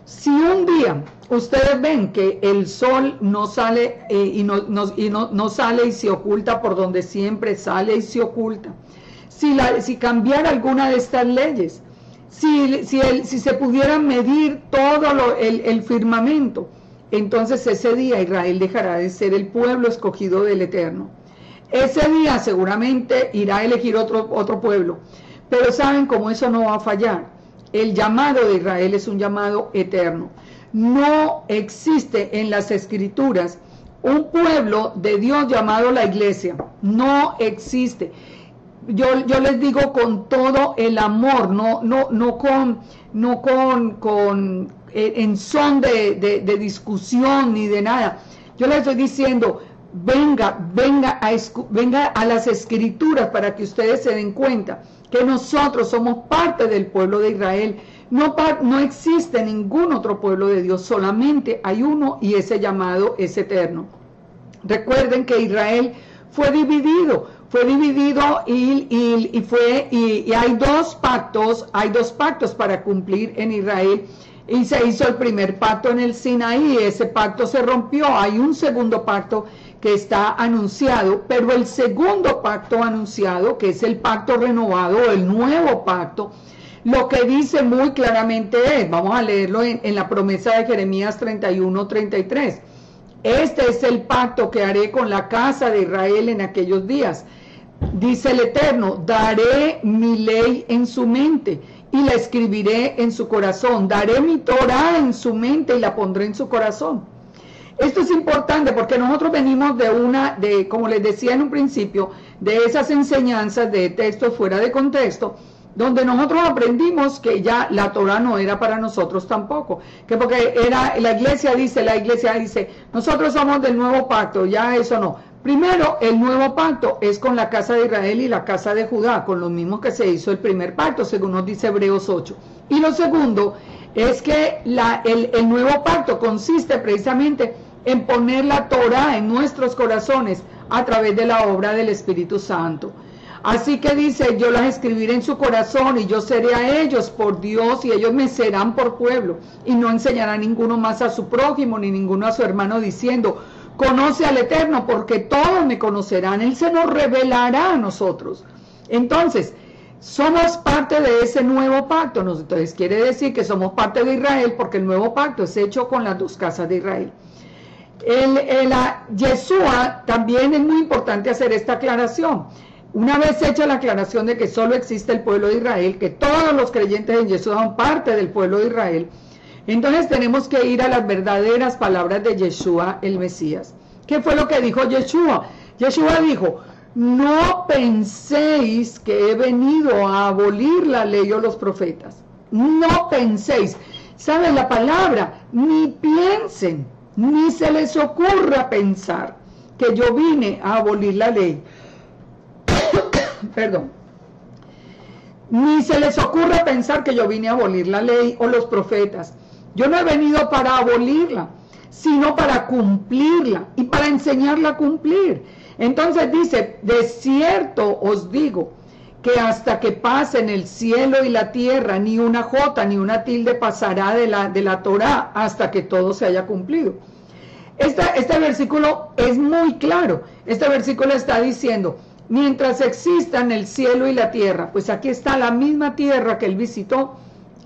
Si un día ustedes ven que el sol no sale no sale y se oculta por donde siempre sale y se oculta, si cambiara alguna de estas leyes, si se pudiera medir todo el firmamento, entonces ese día Israel dejará de ser el pueblo escogido del Eterno. Ese día seguramente irá a elegir otro pueblo, pero saben cómo eso no va a fallar. El llamado de Israel es un llamado eterno. No existe en las Escrituras un pueblo de Dios llamado la iglesia. No existe. Yo les digo con todo el amor, en son de discusión ni de nada. Yo les estoy diciendo, venga a las Escrituras para que ustedes se den cuenta que nosotros somos parte del pueblo de Israel. No existe ningún otro pueblo de Dios, solamente hay uno y ese llamado es eterno. Recuerden que Israel fue dividido y hay dos pactos para cumplir en Israel. Y se hizo el primer pacto en el Sinaí, ese pacto se rompió. Hay un segundo pacto que está anunciado, pero el segundo pacto anunciado, que es el pacto renovado, el nuevo pacto, lo que dice muy claramente es, vamos a leerlo en la promesa de Jeremías 31:33. Este es el pacto que haré con la casa de Israel en aquellos días. Dice el Eterno, daré mi ley en su mente y la escribiré en su corazón. Daré mi Torah en su mente y la pondré en su corazón. Esto es importante porque nosotros venimos como les decía en un principio, de esas enseñanzas de textos fuera de contexto, donde nosotros aprendimos que ya la Torah no era para nosotros tampoco, que porque la iglesia dice, nosotros somos del nuevo pacto, ya eso no. Primero, el nuevo pacto es con la casa de Israel y la casa de Judá, con los mismos que se hizo el primer pacto, según nos dice Hebreos 8. Y lo segundo es que el nuevo pacto consiste precisamente en poner la Torah en nuestros corazones a través de la obra del Espíritu Santo. Así que dice, yo las escribiré en su corazón y yo seré a ellos por Dios y ellos me serán por pueblo. Y no enseñará ninguno más a su prójimo ni ninguno a su hermano diciendo, conoce al Eterno, porque todos me conocerán. Él se nos revelará a nosotros. Entonces, somos parte de ese nuevo pacto. Entonces quiere decir que somos parte de Israel, porque el nuevo pacto es hecho con las dos casas de Israel. Yeshua, también es muy importante hacer esta aclaración. Una vez hecha la aclaración de que solo existe el pueblo de Israel, que todos los creyentes en Yeshua son parte del pueblo de Israel, entonces tenemos que ir a las verdaderas palabras de Yeshua, el Mesías. ¿Qué fue lo que dijo Yeshua? Yeshua dijo, no penséis que he venido a abolir la ley o los profetas. No penséis. ¿Saben la palabra? Ni piensen, ni se les ocurra pensar que yo vine a abolir la ley. Perdón. Ni se les ocurra pensar que yo vine a abolir la ley o los profetas. Yo no he venido para abolirla, sino para cumplirla y para enseñarla a cumplir. Entonces dice, de cierto os digo, que hasta que pasen el cielo y la tierra, ni una jota ni una tilde pasará de la Torá hasta que todo se haya cumplido. Este versículo es muy claro. Este versículo está diciendo, mientras existan el cielo y la tierra, pues aquí está la misma tierra que él visitó,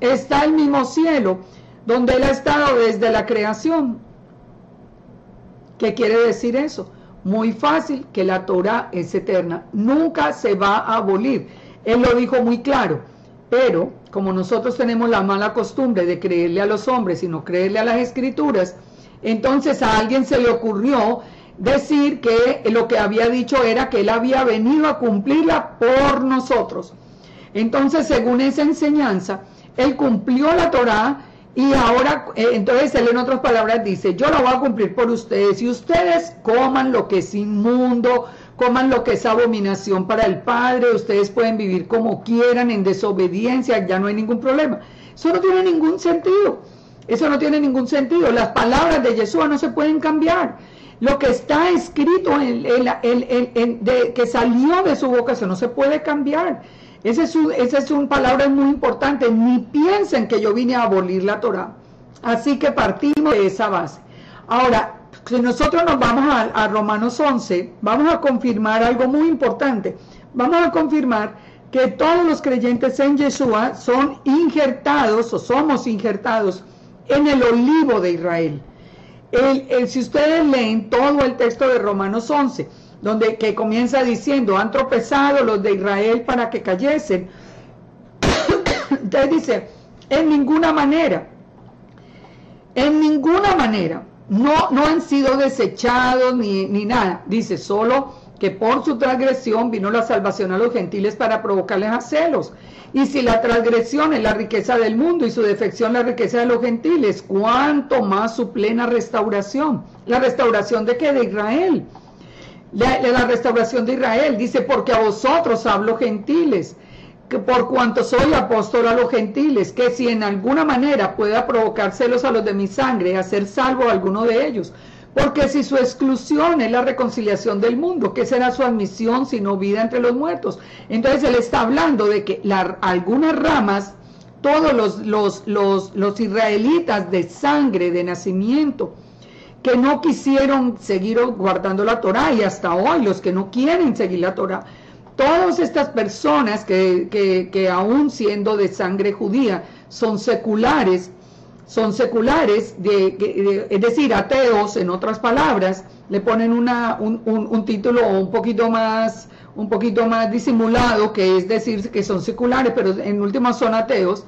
está el mismo cielo donde él ha estado desde la creación. ¿Qué quiere decir eso? Muy fácil, que la Torá es eterna, nunca se va a abolir. Él lo dijo muy claro, Pero como nosotros tenemos la mala costumbre de creerle a los hombres y no creerle a las escrituras, entonces a alguien se le ocurrió decir que lo que había dicho era que él había venido a cumplirla por nosotros. Entonces, según esa enseñanza, él cumplió la Torá y ahora, entonces él en otras palabras dice, yo la voy a cumplir por ustedes y ustedes coman lo que es inmundo, coman lo que es abominación para el Padre, ustedes pueden vivir como quieran en desobediencia, ya no hay ningún problema. Eso no tiene ningún sentido, eso no tiene ningún sentido. Las palabras de Yeshua no se pueden cambiar. Lo que está escrito que salió de su boca, eso no se puede cambiar. Esa es una palabra muy importante. Ni piensen que yo vine a abolir la Torá. Así que partimos de esa base. Ahora, si nosotros nos vamos a Romanos 11, vamos a confirmar algo muy importante. Vamos a confirmar que todos los creyentes en Yeshua son injertados o somos injertados en el olivo de Israel. Si ustedes leen todo el texto de Romanos 11, que comienza diciendo, han tropezado los de Israel para que cayesen. Entonces dice, en ninguna manera, no han sido desechados ni nada. Dice, solo que por su transgresión vino la salvación a los gentiles para provocarles a celos. Y si la transgresión es la riqueza del mundo y su defección la riqueza de los gentiles, ¿cuánto más su plena restauración? ¿La restauración de qué? De Israel. La restauración de Israel, dice, porque a vosotros hablo gentiles, que por cuanto soy apóstol a los gentiles, que si en alguna manera pueda provocar celos a los de mi sangre, hacer salvo a alguno de ellos, porque si su exclusión es la reconciliación del mundo, ¿qué será su admisión sino vida entre los muertos? Entonces él está hablando de que algunas ramas, todos los israelitas de sangre, de nacimiento, que no quisieron seguir guardando la Torá, y hasta hoy los que no quieren seguir la Torá, todas estas personas que aún siendo de sangre judía son seculares, es decir, ateos, en otras palabras, le ponen un título un poquito más disimulado, que es decir que son seculares, pero en última son ateos,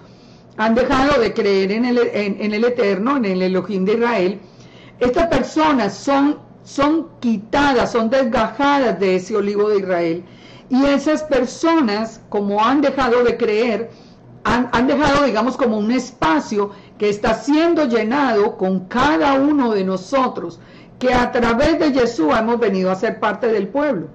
han dejado de creer en el Eterno, en el Elohim de Israel. Estas personas son quitadas, son desgajadas de ese olivo de Israel. Y esas personas, como han dejado de creer, han dejado, digamos, como un espacio que está siendo llenado con cada uno de nosotros, que a través de Yeshua hemos venido a ser parte del pueblo.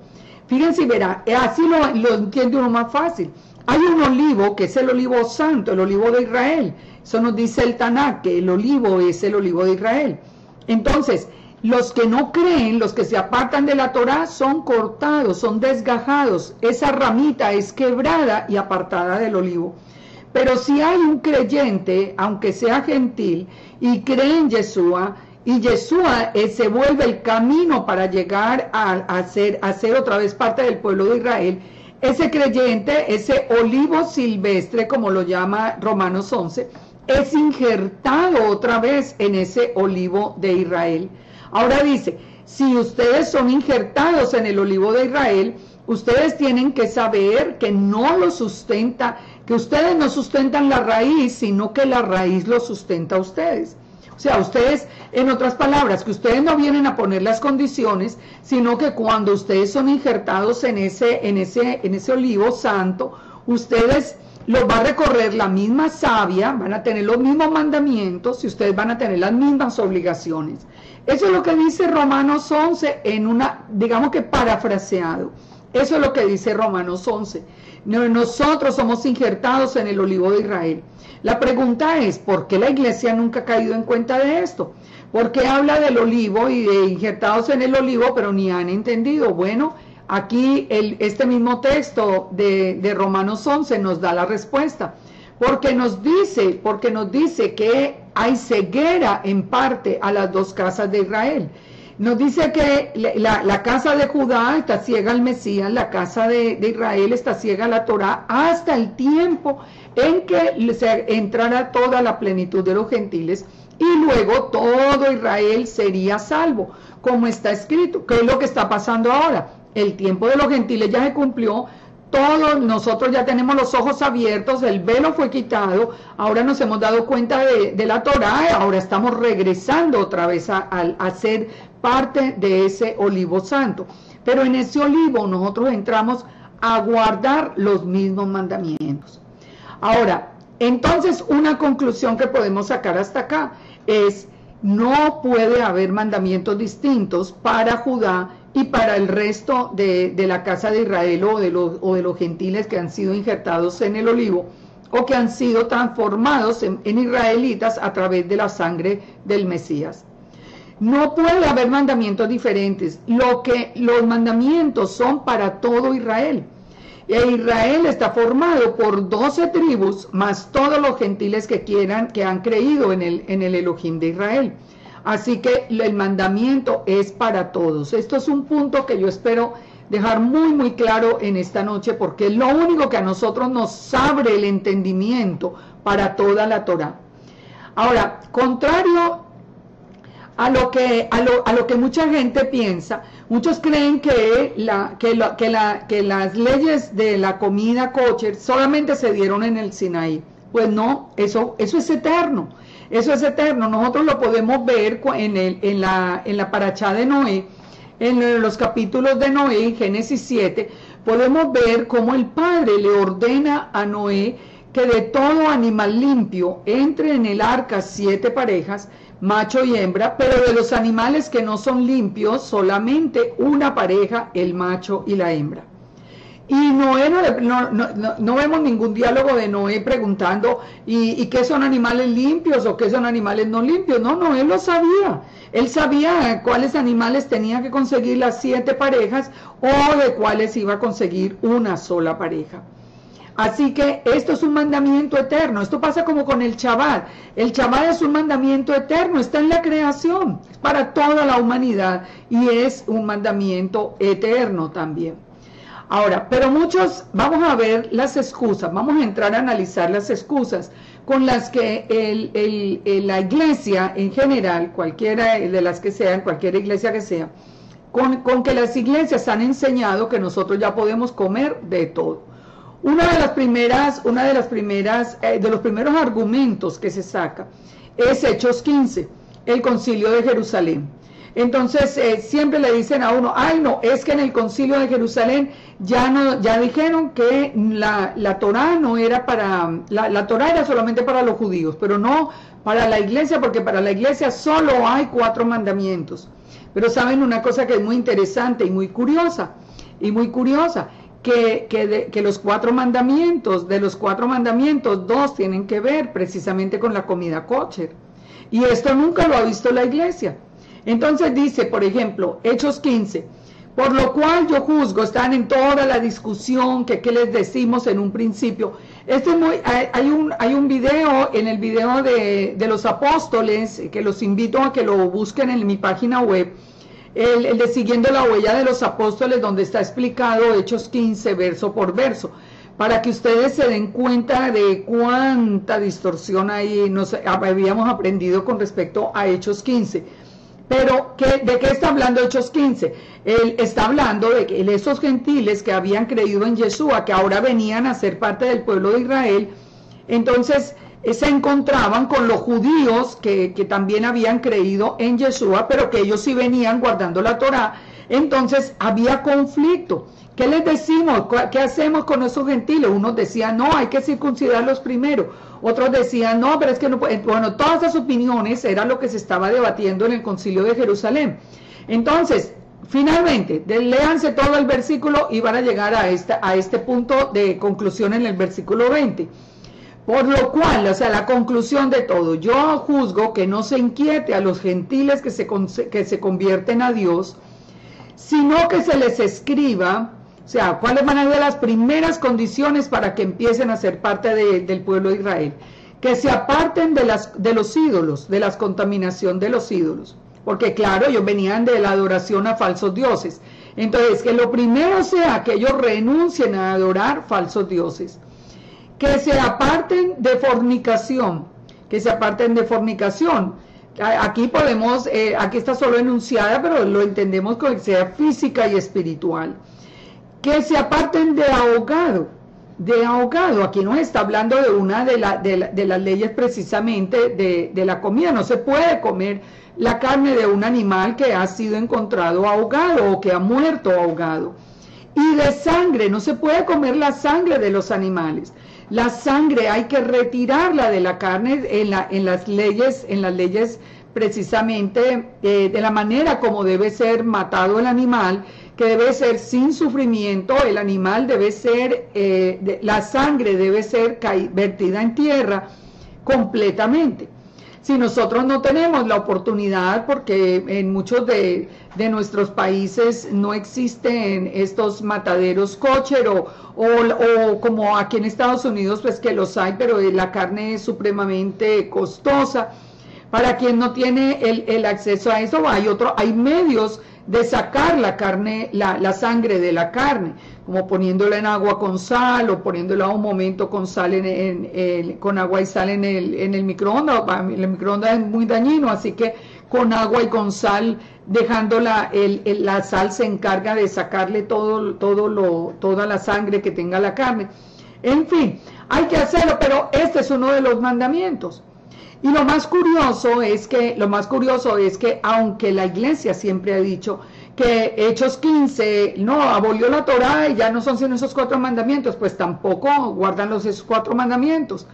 Fíjense, verá, así lo entiende uno más fácil. Hay un olivo que es el olivo santo, el olivo de Israel. Eso nos dice el Tanakh, que el olivo es el olivo de Israel. Entonces, los que no creen, los que se apartan de la Torá, son cortados, son desgajados. Esa ramita es quebrada y apartada del olivo. Pero si hay un creyente, aunque sea gentil, y cree en Yeshua, y Yeshua se vuelve el camino para llegar a ser otra vez parte del pueblo de Israel, ese creyente, ese olivo silvestre, como lo llama Romanos 11, es injertado otra vez en ese olivo de Israel. Ahora dice, si ustedes son injertados en el olivo de Israel, ustedes tienen que saber que no lo sustenta, que ustedes no sustentan la raíz, sino que la raíz lo sustenta a ustedes. O sea, ustedes, en otras palabras, que ustedes no vienen a poner las condiciones, sino que cuando ustedes son injertados en ese olivo santo, ustedes los va a recorrer la misma savia, van a tener los mismos mandamientos y ustedes van a tener las mismas obligaciones. Eso es lo que dice Romanos 11 digamos que parafraseado. Eso es lo que dice Romanos 11. Nosotros somos injertados en el olivo de Israel. La pregunta es, ¿por qué la iglesia nunca ha caído en cuenta de esto? ¿Por qué habla del olivo y de injertados en el olivo, pero ni han entendido? Bueno, aquí este mismo texto de Romanos 11 nos da la respuesta. Porque nos dice que hay ceguera en parte a las dos casas de Israel. Nos dice que la casa de Judá está ciega al Mesías, la casa de Israel está ciega a la Torá, hasta el tiempo en que se entrará toda la plenitud de los gentiles, y luego todo Israel sería salvo, como está escrito. ¿Qué es lo que está pasando ahora? El tiempo de los gentiles ya se cumplió, todos nosotros ya tenemos los ojos abiertos, el velo fue quitado, ahora nos hemos dado cuenta de la Torá, ahora estamos regresando otra vez a ser parte de ese olivo santo. Pero en ese olivo nosotros entramos a guardar los mismos mandamientos. Ahora, entonces una conclusión que podemos sacar hasta acá es: no puede haber mandamientos distintos para Judá y para el resto de la casa de Israel o de los gentiles que han sido injertados en el olivo o que han sido transformados en israelitas a través de la sangre del Mesías. No puede haber mandamientos diferentes. Los mandamientos son para todo Israel. E Israel está formado por 12 tribus, más todos los gentiles que han creído en el Elohim de Israel. Así que el mandamiento es para todos. Esto es un punto que yo espero dejar muy muy claro en esta noche, porque es lo único que a nosotros nos abre el entendimiento para toda la Torá. Ahora, contrario a lo que mucha gente piensa, muchos creen que las leyes de la comida kosher solamente se dieron en el Sinaí. Pues no, eso es eterno. Eso es eterno. Nosotros lo podemos ver en la parachá de Noé, en los capítulos de Noé, en Génesis 7, podemos ver cómo el Padre le ordena a Noé que de todo animal limpio entre en el arca 7 parejas, macho y hembra, pero de los animales que no son limpios, solamente una pareja, el macho y la hembra. Y Noé no vemos ningún diálogo de Noé preguntando ¿y qué son animales limpios o qué son animales no limpios? No, él lo sabía. Él sabía cuáles animales tenía que conseguir las 7 parejas o de cuáles iba a conseguir una sola pareja. Así que esto es un mandamiento eterno. Esto pasa como con el Shabbat. El Shabbat es un mandamiento eterno, está en la creación, es para toda la humanidad y es un mandamiento eterno también. Ahora, pero muchos, vamos a ver las excusas, vamos a entrar a analizar las excusas con las que la iglesia en general, cualquiera de las que sean, cualquier iglesia que sea, con que las iglesias han enseñado que nosotros ya podemos comer de todo. Uno de los primeros argumentos que se saca es Hechos 15, el concilio de Jerusalén. Entonces siempre le dicen a uno, ay no, es que en el concilio de Jerusalén ya dijeron que la Torá no era la Torá era solamente para los judíos, pero no para la iglesia, porque para la iglesia solo hay 4 mandamientos. Pero saben una cosa que es muy interesante y muy curiosa, que los 4 mandamientos, de los 4 mandamientos, 2 tienen que ver precisamente con la comida kosher. Y esto nunca lo ha visto la iglesia. Entonces dice, por ejemplo, Hechos 15, por lo cual yo juzgo, están en toda la discusión que les decimos en un principio. Hay un video, en el video de los apóstoles, que los invito a que lo busquen en mi página web, el de Siguiendo la Huella de los Apóstoles, donde está explicado Hechos 15 verso por verso, para que ustedes se den cuenta de cuánta distorsión ahí nos habíamos aprendido con respecto a Hechos 15. Pero, ¿de qué está hablando Hechos 15? Él está hablando de que esos gentiles que habían creído en Yeshua, que ahora venían a ser parte del pueblo de Israel, entonces se encontraban con los judíos que también habían creído en Yeshua, pero que ellos sí venían guardando la Torá. Entonces había conflicto. ¿Qué les decimos? ¿Qué hacemos con esos gentiles? Unos decían, no, hay que circuncidarlos primero. Otros decían, no, pero es que no puede. Bueno, todas esas opiniones era lo que se estaba debatiendo en el concilio de Jerusalén. Entonces, finalmente, léanse todo el versículo y van a llegar a este punto de conclusión en el versículo 20. Por lo cual, o sea, la conclusión de todo, yo juzgo que no se inquiete a los gentiles que se convierten a Dios, sino que se les escriba, o sea, cuáles van a ser las primeras condiciones para que empiecen a ser parte del pueblo de Israel. Que se aparten de los ídolos, de la contaminación de los ídolos. Porque claro, ellos venían de la adoración a falsos dioses. Entonces, que lo primero sea que ellos renuncien a adorar falsos dioses. Que se aparten de fornicación. Aquí aquí está solo enunciada, pero lo entendemos como que sea física y espiritual. que se aparten de ahogado. De ahogado, aquí nos está hablando de una de las leyes precisamente de la comida. No se puede comer la carne de un animal que ha sido encontrado ahogado o que ha muerto ahogado. Y de sangre, no se puede comer la sangre de los animales. La sangre hay que retirarla de la carne en las leyes precisamente de la manera como debe ser matado el animal, que debe ser sin sufrimiento. El animal debe ser, la sangre debe ser vertida en tierra completamente. Si nosotros no tenemos la oportunidad, porque en muchos de nuestros países no existen estos mataderos kosher o como aquí en Estados Unidos, pues que los hay, pero la carne es supremamente costosa. Para quien no tiene el acceso a eso, hay medios de sacar la carne, la sangre de la carne, como poniéndola en agua con sal o poniéndola un momento con sal con agua y sal en el microondas. El microondas es muy dañino, así que con agua y con sal, dejándola, la sal se encarga de sacarle toda la sangre que tenga la carne. En fin, hay que hacerlo, pero este es uno de los mandamientos. Y lo más curioso es que aunque la iglesia siempre ha dicho que Hechos 15 no abolió la Torá y ya no son sino esos 4 mandamientos, pues tampoco guardan esos 4 mandamientos,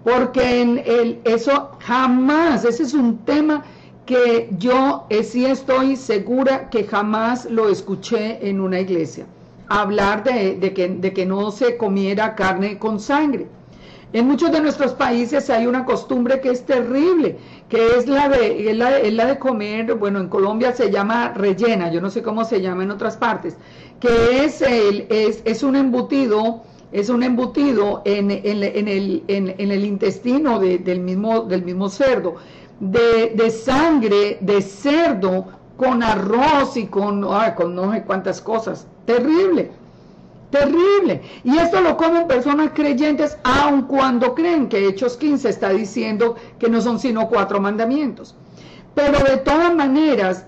porque eso jamás, ese es un tema que yo sí estoy segura que jamás lo escuché en una iglesia, hablar de que no se comiera carne con sangre. En muchos de nuestros países hay una costumbre que es terrible, que es la de comer, bueno, en Colombia se llama rellena, yo no sé cómo se llama en otras partes, que es un embutido en el intestino del mismo cerdo, de sangre de cerdo con arroz y con no sé cuántas cosas. Terrible. Terrible. Y esto lo comen personas creyentes, aun cuando creen que Hechos 15 está diciendo que no son sino 4 mandamientos. Pero de todas maneras,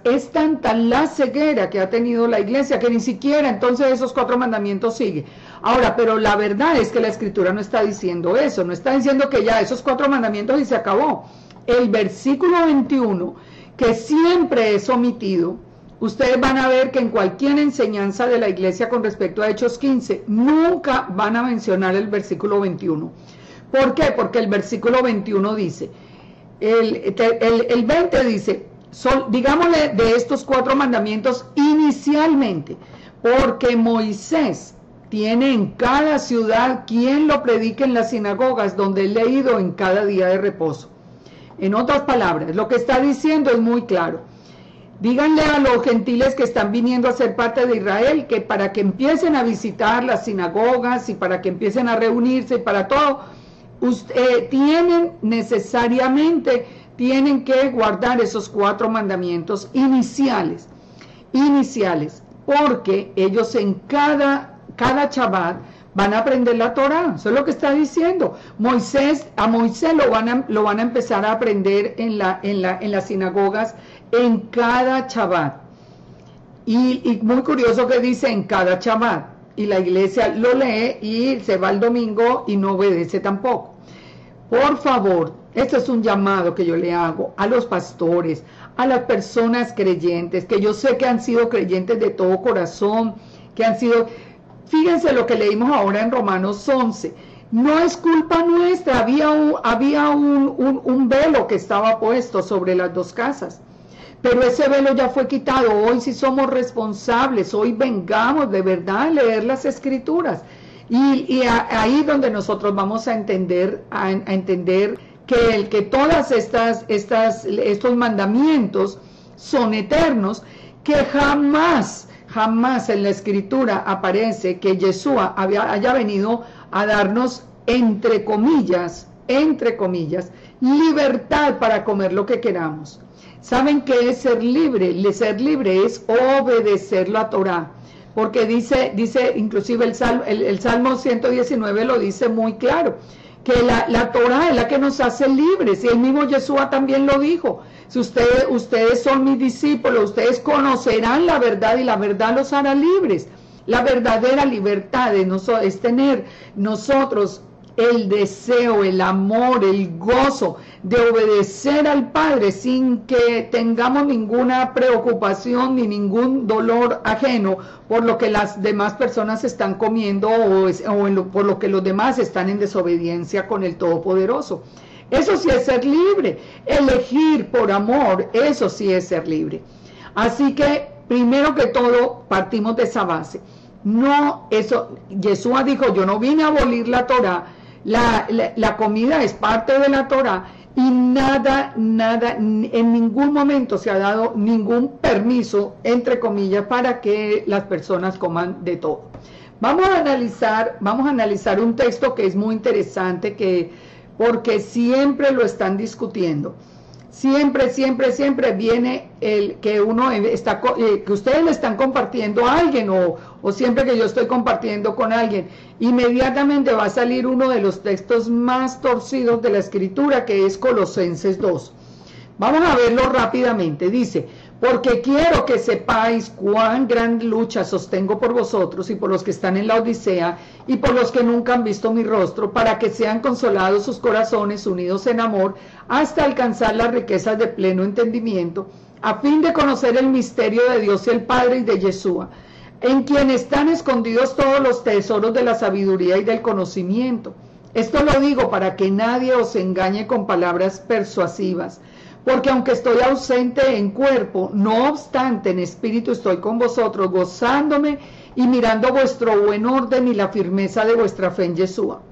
es tanta la ceguera que ha tenido la iglesia que ni siquiera entonces esos 4 mandamientos sigue. Ahora, pero la verdad es que la Escritura no está diciendo eso, no está diciendo que ya esos 4 mandamientos y se acabó. El versículo 21, que siempre es omitido, ustedes van a ver que en cualquier enseñanza de la iglesia con respecto a Hechos 15, nunca van a mencionar el versículo 21. ¿Por qué? Porque el versículo 21 dice, el 20 dice, digámosle de estos 4 mandamientos inicialmente, porque Moisés tiene en cada ciudad quien lo predique en las sinagogas, donde es leído en cada día de reposo. En otras palabras, lo que está diciendo es muy claro. Díganle a los gentiles que están viniendo a ser parte de Israel que para que empiecen a visitar las sinagogas y para que empiecen a reunirse y para todo, tienen que guardar esos 4 mandamientos iniciales, porque ellos en cada Shabbat van a aprender la Torá. Eso es lo que está diciendo. A Moisés lo van a empezar a aprender en las sinagogas en cada Shabbat. Y muy curioso que dice en cada Shabbat. Y la iglesia lo lee y se va el domingo y no obedece tampoco. Por favor, este es un llamado que yo le hago a los pastores, a las personas creyentes, que yo sé que han sido creyentes de todo corazón, que han sido... Fíjense lo que leímos ahora en Romanos 11. No es culpa nuestra, había un velo que estaba puesto sobre las 2 casas. Pero ese velo ya fue quitado. Hoy sí somos responsables, hoy vengamos de verdad a leer las Escrituras. Y ahí donde nosotros vamos a entender que todas estos mandamientos son eternos, que jamás en la Escritura aparece que Yeshua haya venido a darnos, entre comillas, libertad para comer lo que queramos. ¿Saben qué es ser libre? Ser libre es obedecer la Torá, porque dice inclusive el Salmo 119 lo dice muy claro, que la Torá es la que nos hace libres, y el mismo Yeshua también lo dijo. Si ustedes son mis discípulos, ustedes conocerán la verdad y la verdad los hará libres. La verdadera libertad es tener nosotros el deseo, el amor, el gozo de obedecer al Padre sin que tengamos ninguna preocupación ni ningún dolor ajeno por lo que las demás personas están comiendo por lo que los demás están en desobediencia con el Todopoderoso. Eso sí es ser libre. Elegir por amor, eso sí es ser libre. Así que, primero que todo, partimos de esa base. Yeshua dijo, yo no vine a abolir la Torá. La comida es parte de la Torá y nada, en ningún momento se ha dado ningún permiso, entre comillas, para que las personas coman de todo. Vamos a analizar un texto que es muy interesante, porque siempre lo están discutiendo. Siempre viene el que que ustedes le están compartiendo a alguien o siempre que yo estoy compartiendo con alguien, inmediatamente va a salir uno de los textos más torcidos de la Escritura, que es Colosenses 2. Vamos a verlo rápidamente. Dice, porque quiero que sepáis cuán gran lucha sostengo por vosotros y por los que están en la Odisea y por los que nunca han visto mi rostro, para que sean consolados sus corazones unidos en amor hasta alcanzar las riquezas de pleno entendimiento, a fin de conocer el misterio de Dios y el Padre y de Yeshua, en quien están escondidos todos los tesoros de la sabiduría y del conocimiento. Esto lo digo para que nadie os engañe con palabras persuasivas, porque aunque estoy ausente en cuerpo, no obstante en espíritu estoy con vosotros, gozándome y mirando vuestro buen orden y la firmeza de vuestra fe en Yeshua.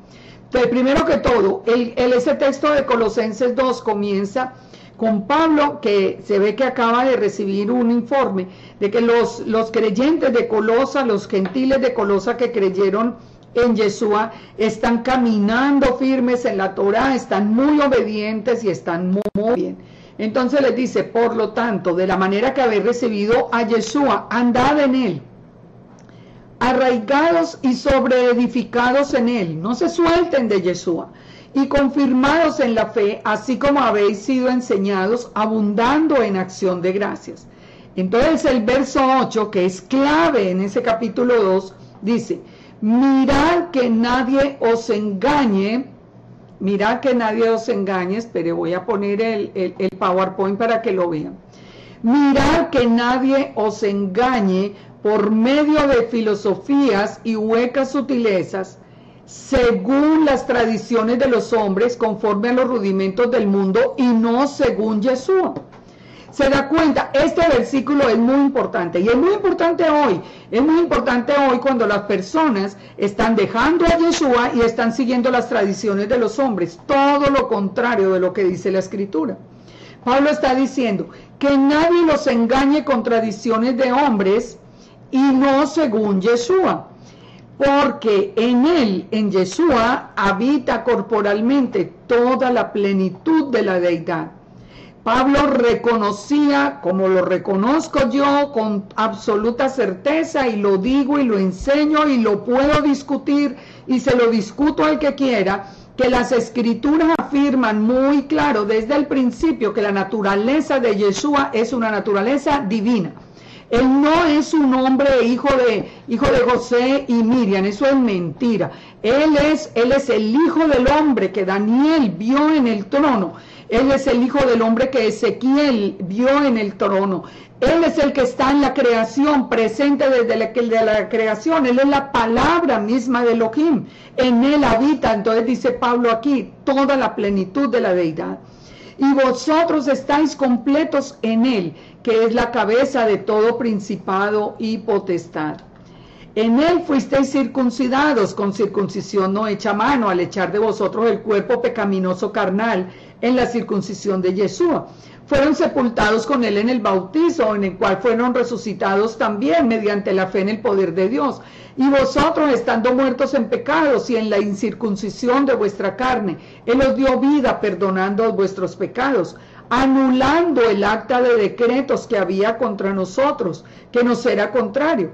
Entonces, primero que todo, ese texto de Colosenses 2 comienza con Pablo, que se ve que acaba de recibir un informe de que los creyentes de Colosa, los gentiles de Colosa que creyeron en Yeshua, están caminando firmes en la Torá, están muy obedientes y están muy bien. Entonces les dice, por lo tanto, de la manera que habéis recibido a Yeshua, andad en él, arraigados y sobreedificados en él, no se suelten de Yeshua, y confirmados en la fe, así como habéis sido enseñados, abundando en acción de gracias. Entonces el verso 8, que es clave en ese capítulo 2, dice, mirad que nadie os engañe. Mirad que nadie os engañe. Espere, voy a poner el PowerPoint para que lo vean. Mirad que nadie os engañe por medio de filosofías y huecas sutilezas, según las tradiciones de los hombres, conforme a los rudimentos del mundo, y no según Yeshua. Se da cuenta, este versículo es muy importante, y es muy importante hoy. Es muy importante hoy cuando las personas están dejando a Yeshua y están siguiendo las tradiciones de los hombres, todo lo contrario de lo que dice la Escritura. Pablo está diciendo que nadie los engañe con tradiciones de hombres y no según Yeshua, porque en él, en Yeshua, habita corporalmente toda la plenitud de la deidad. Pablo reconocía, como lo reconozco yo con absoluta certeza, y lo digo y lo enseño y lo puedo discutir y se lo discuto al que quiera, que las Escrituras afirman muy claro desde el principio que la naturaleza de Yeshua es una naturaleza divina. Él no es un hombre hijo de José y Miriam, eso es mentira. Él es el hijo del hombre que Daniel vio en el trono. Él es el hijo del hombre que Ezequiel vio en el trono. Él es el que está en la creación, presente desde la creación. Él es la palabra misma de Elohim. En él habita, entonces dice Pablo aquí, toda la plenitud de la deidad. Y vosotros estáis completos en él, que es la cabeza de todo principado y potestad. En él fuisteis circuncidados con circuncisión no hecha a mano, al echar de vosotros el cuerpo pecaminoso carnal en la circuncisión de Yeshua. Fueron sepultados con él en el bautizo, en el cual fueron resucitados también mediante la fe en el poder de Dios. Y vosotros, estando muertos en pecados y en la incircuncisión de vuestra carne, él os dio vida perdonando vuestros pecados, anulando el acta de decretos que había contra nosotros, que nos era contrario,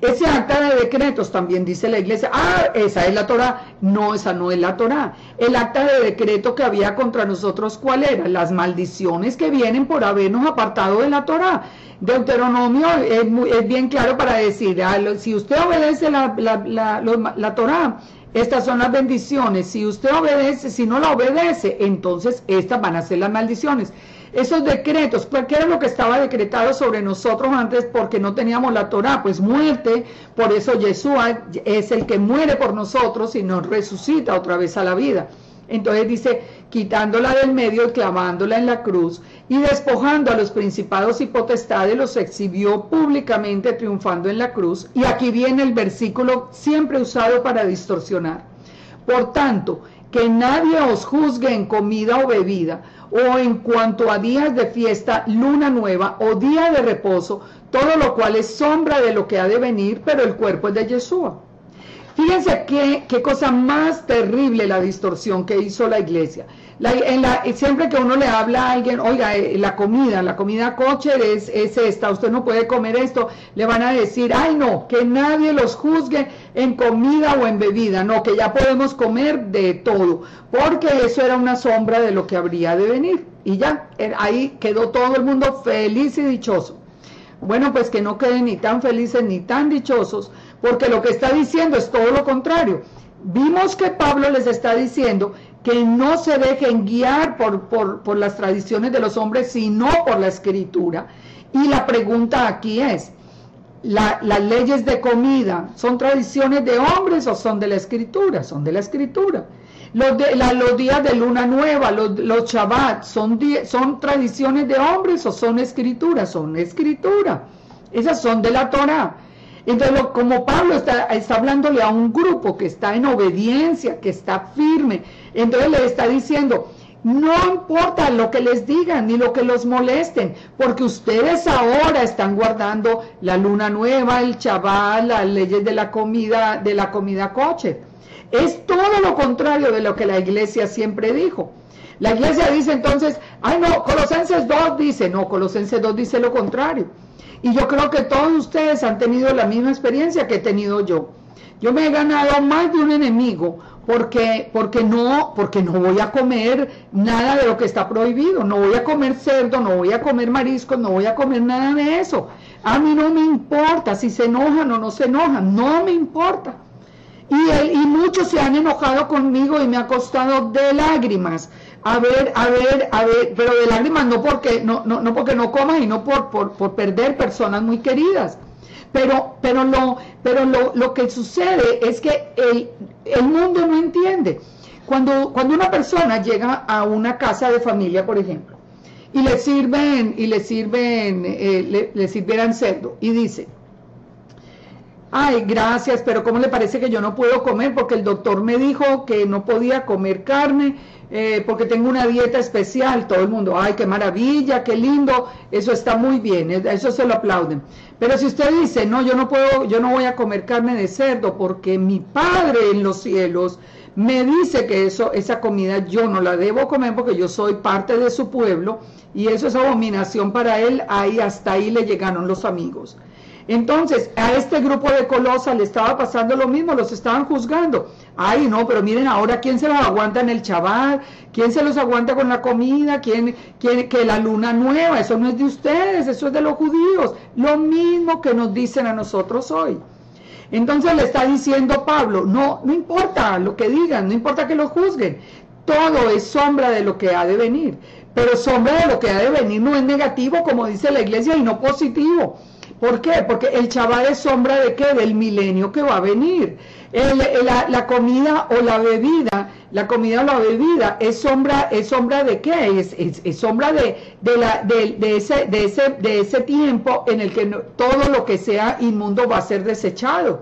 Ese acta de decretos también dice la iglesia, esa es la Torá. No, esa no es la Torá. El acta de decreto que había contra nosotros, ¿cuál era? Las maldiciones que vienen por habernos apartado de la Torá. Deuteronomio es bien claro para decir, si usted obedece la Torá, estas son las bendiciones. Si usted obedece, si no la obedece, entonces estas van a ser las maldiciones. Esos decretos, ¿qué era lo que estaba decretado sobre nosotros antes porque no teníamos la Torá? Pues muerte. Por eso Yeshua es el que muere por nosotros y nos resucita otra vez a la vida. Entonces dice, quitándola del medio y clavándola en la cruz y despojando a los principados y potestades, los exhibió públicamente triunfando en la cruz. Y aquí viene el versículo siempre usado para distorsionar. Por tanto, que nadie os juzgue en comida o bebida, o en cuanto a días de fiesta, luna nueva o día de reposo, todo lo cual es sombra de lo que ha de venir, pero el cuerpo es de Yeshua. Fíjense qué cosa más terrible la distorsión que hizo la iglesia. Siempre que uno le habla a alguien, oiga, la comida kosher es esta, usted no puede comer esto, le van a decir, ay no, que nadie los juzgue en comida o en bebida, no, que ya podemos comer de todo, porque eso era una sombra de lo que habría de venir. Y ya, ahí quedó todo el mundo feliz y dichoso. Bueno, pues que no queden ni tan felices ni tan dichosos, porque lo que está diciendo es todo lo contrario. Vimos que Pablo les está diciendo que no se dejen guiar por las tradiciones de los hombres, sino por la Escritura. Y la pregunta aquí es, ¿las leyes de comida son tradiciones de hombres o son de la Escritura? Son de la Escritura. Los días de luna nueva, los Shabbat, ¿son tradiciones de hombres o son escritura? Son escritura. Esas son de la Torá. Entonces, como Pablo está hablándole a un grupo que está en obediencia, que está firme, entonces le está diciendo, no importa lo que les digan ni lo que los molesten, porque ustedes ahora están guardando la luna nueva, el Shabbat, las leyes de la comida kosher. Es todo lo contrario de lo que la iglesia siempre dijo. La iglesia dice entonces, ay no, Colosenses 2 dice, no, Colosenses 2 dice lo contrario. Y yo creo que todos ustedes han tenido la misma experiencia que he tenido yo. Yo me he ganado más de un enemigo porque no voy a comer nada de lo que está prohibido. No voy a comer cerdo, no voy a comer mariscos, no voy a comer nada de eso. A mí no me importa si se enojan o no se enojan, no me importa. Y muchos se han enojado conmigo y me ha costado de lágrimas. A ver, pero de lágrimas no porque no comas y no por perder personas muy queridas. Pero lo que sucede es que el mundo no entiende. Cuando una persona llega a una casa de familia, por ejemplo, y le sirvieran cerdo y dice, ay, gracias, pero ¿cómo le parece que yo no puedo comer? Porque el doctor me dijo que no podía comer carne, porque tengo una dieta especial. Todo el mundo, ay, qué maravilla, qué lindo, eso está muy bien, eso se lo aplauden. Pero si usted dice, no, yo no voy a comer carne de cerdo, porque mi Padre en los cielos me dice que esa comida yo no la debo comer porque yo soy parte de su pueblo, y eso es abominación para él, hasta ahí le llegaron los amigos. Entonces, a este grupo de Colosas le estaba pasando lo mismo, los estaban juzgando. Ay, no, pero miren ahora, ¿quién se los aguanta en el Shabbat? ¿Quién se los aguanta con la comida? ¿Quién que la luna nueva? Eso no es de ustedes, eso es de los judíos. Lo mismo que nos dicen a nosotros hoy. Entonces le está diciendo Pablo, no importa lo que digan, no importa que lo juzguen. Todo es sombra de lo que ha de venir. Pero sombra de lo que ha de venir no es negativo, como dice la iglesia, y no positivo. ¿Por qué? Porque el Shabbat es sombra de ¿qué? Del milenio que va a venir. La comida o la bebida, es sombra de ¿qué? Es sombra de ese tiempo en el que todo lo que sea inmundo va a ser desechado,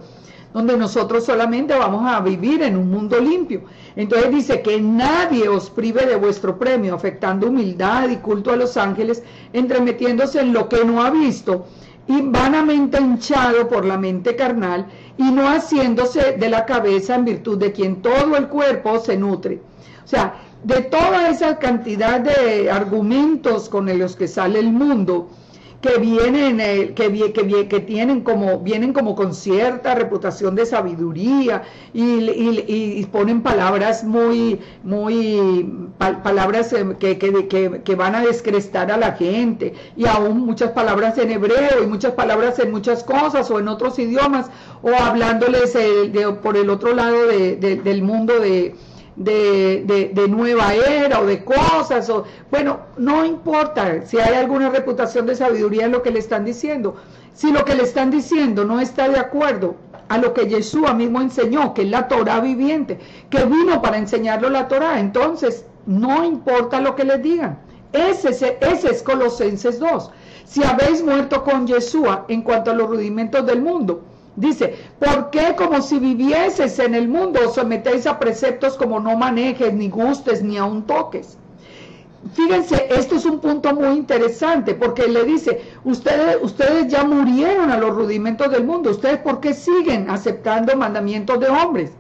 donde nosotros solamente vamos a vivir en un mundo limpio. Entonces dice que nadie os prive de vuestro premio, afectando humildad y culto a los ángeles, entremetiéndose en lo que no ha visto, y vanamente hinchado por la mente carnal, y no haciéndose de la cabeza en virtud de quien todo el cuerpo se nutre. O sea, de toda esa cantidad de argumentos con los que sale el mundo, que vienen, vienen como con cierta reputación de sabiduría y ponen palabras palabras que van a descrestar a la gente, y aún muchas palabras en hebreo y muchas palabras en muchas cosas o en otros idiomas, o hablándoles por el otro lado del mundo de nueva era o de cosas, o bueno, no importa si hay alguna reputación de sabiduría en lo que le están diciendo. Si lo que le están diciendo no está de acuerdo a lo que Yeshua mismo enseñó, que es la Torah viviente, que vino para enseñarlo la Torah, entonces no importa lo que les digan. Ese es Colosenses 2. Si habéis muerto con Yeshua en cuanto a los rudimentos del mundo, dice, ¿por qué como si vivieses en el mundo os sometéis a preceptos como no manejes, ni gustes, ni aun toques? Fíjense, esto es un punto muy interesante, porque le dice, ustedes ya murieron a los rudimentos del mundo, ¿ustedes por qué siguen aceptando mandamientos de hombres?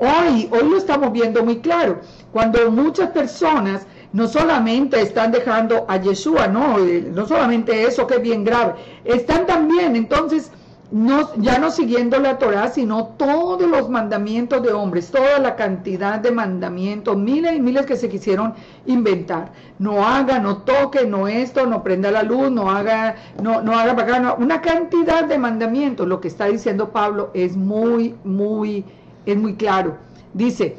Hoy lo estamos viendo muy claro, cuando muchas personas no solamente están dejando a Yeshua, no solamente eso, que es bien grave, están también entonces ya no siguiendo la Torah, sino todos los mandamientos de hombres, toda la cantidad de mandamientos, miles y miles que se quisieron inventar. No haga, no toque, no esto, no prenda la luz, no haga para acá, no, una cantidad de mandamientos. Lo que está diciendo Pablo es muy claro. Dice,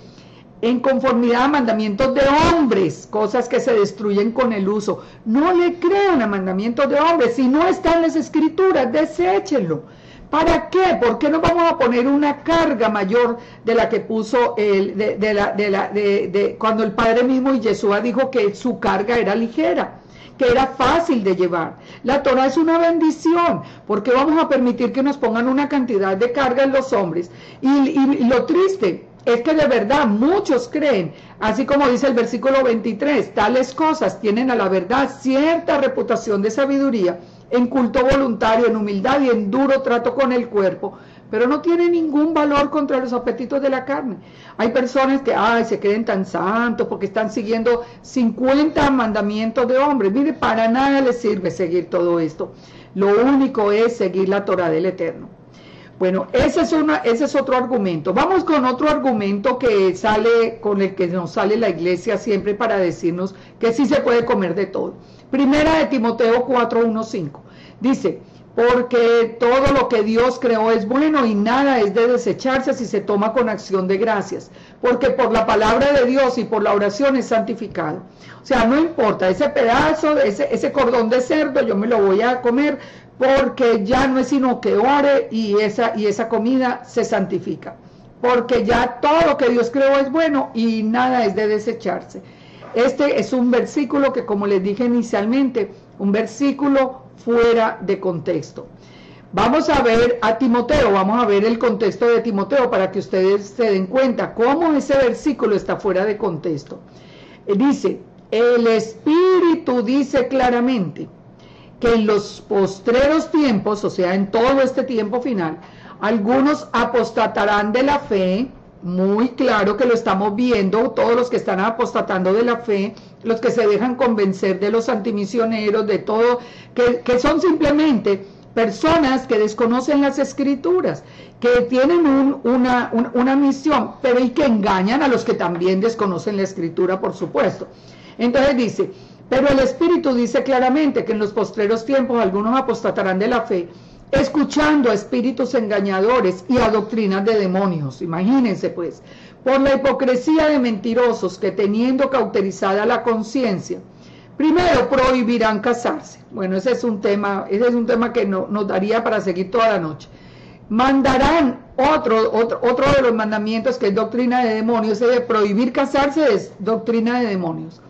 en conformidad a mandamientos de hombres, cosas que se destruyen con el uso. No le crean a mandamientos de hombres, si no están en las escrituras, deséchenlo. ¿Para qué? ¿Por qué nos vamos a poner una carga mayor de la que puso cuando el Padre mismo y Yeshua dijo que su carga era ligera, que era fácil de llevar? La Torah es una bendición. ¿Por qué vamos a permitir que nos pongan una cantidad de carga en los hombres? Y lo triste es que de verdad muchos creen, así como dice el versículo 23, tales cosas tienen a la verdad cierta reputación de sabiduría, en culto voluntario, en humildad y en duro trato con el cuerpo, pero no tienen ningún valor contra los apetitos de la carne. Hay personas que se creen tan santos porque están siguiendo 50 mandamientos de hombres. Mire, para nada les sirve seguir todo esto. Lo único es seguir la Torah del Eterno. Bueno, ese es otro argumento. Vamos con otro argumento con el que nos sale la iglesia siempre para decirnos que sí se puede comer de todo. Primera de Timoteo 4:1-5. Dice, porque todo lo que Dios creó es bueno y nada es de desecharse si se toma con acción de gracias, porque por la palabra de Dios y por la oración es santificado. O sea, no importa, ese pedazo, ese cordón de cerdo yo me lo voy a comer, porque ya no es sino que ore y esa comida se santifica, porque ya todo lo que Dios creó es bueno y nada es de desecharse. Este es un versículo que, como les dije inicialmente, un versículo fuera de contexto. Vamos a ver a Timoteo, vamos a ver el contexto de Timoteo para que ustedes se den cuenta cómo ese versículo está fuera de contexto. Dice, el Espíritu dice claramente que en los postreros tiempos, o sea, en todo este tiempo final, algunos apostatarán de la fe. Muy claro que lo estamos viendo, todos los que están apostatando de la fe, los que se dejan convencer de los antimisioneros, de todo, que son simplemente personas que desconocen las escrituras, que tienen una misión, pero y que engañan a los que también desconocen la escritura, por supuesto. Entonces dice, pero el Espíritu dice claramente que en los postreros tiempos algunos apostatarán de la fe, escuchando a espíritus engañadores y a doctrinas de demonios. Imagínense pues, por la hipocresía de mentirosos que teniendo cauterizada la conciencia, primero prohibirán casarse. Bueno, ese es un tema que nos daría para seguir toda la noche. Mandarán otro de los mandamientos, que es doctrina de demonios. Ese de prohibir casarse es doctrina de demonios.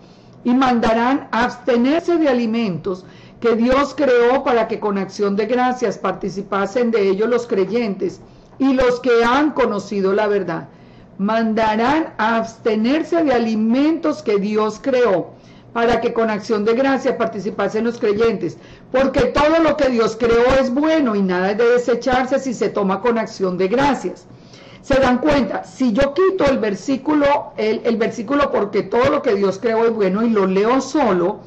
Y mandarán abstenerse de alimentos que Dios creó para que con acción de gracias participasen de ellos los creyentes y los que han conocido la verdad. Mandarán a abstenerse de alimentos que Dios creó para que con acción de gracias participasen los creyentes, porque todo lo que Dios creó es bueno y nada es de desecharse si se toma con acción de gracias. Se dan cuenta, si yo quito el versículo porque todo lo que Dios creó es bueno y lo leo solo,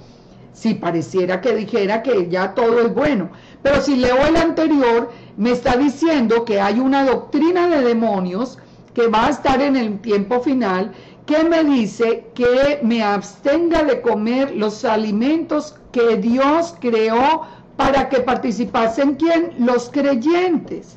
si pareciera que dijera que ya todo es bueno. Pero si leo el anterior, me está diciendo que hay una doctrina de demonios que va a estar en el tiempo final, que me dice que me abstenga de comer los alimentos que Dios creó para que participasen, ¿quién? Los creyentes.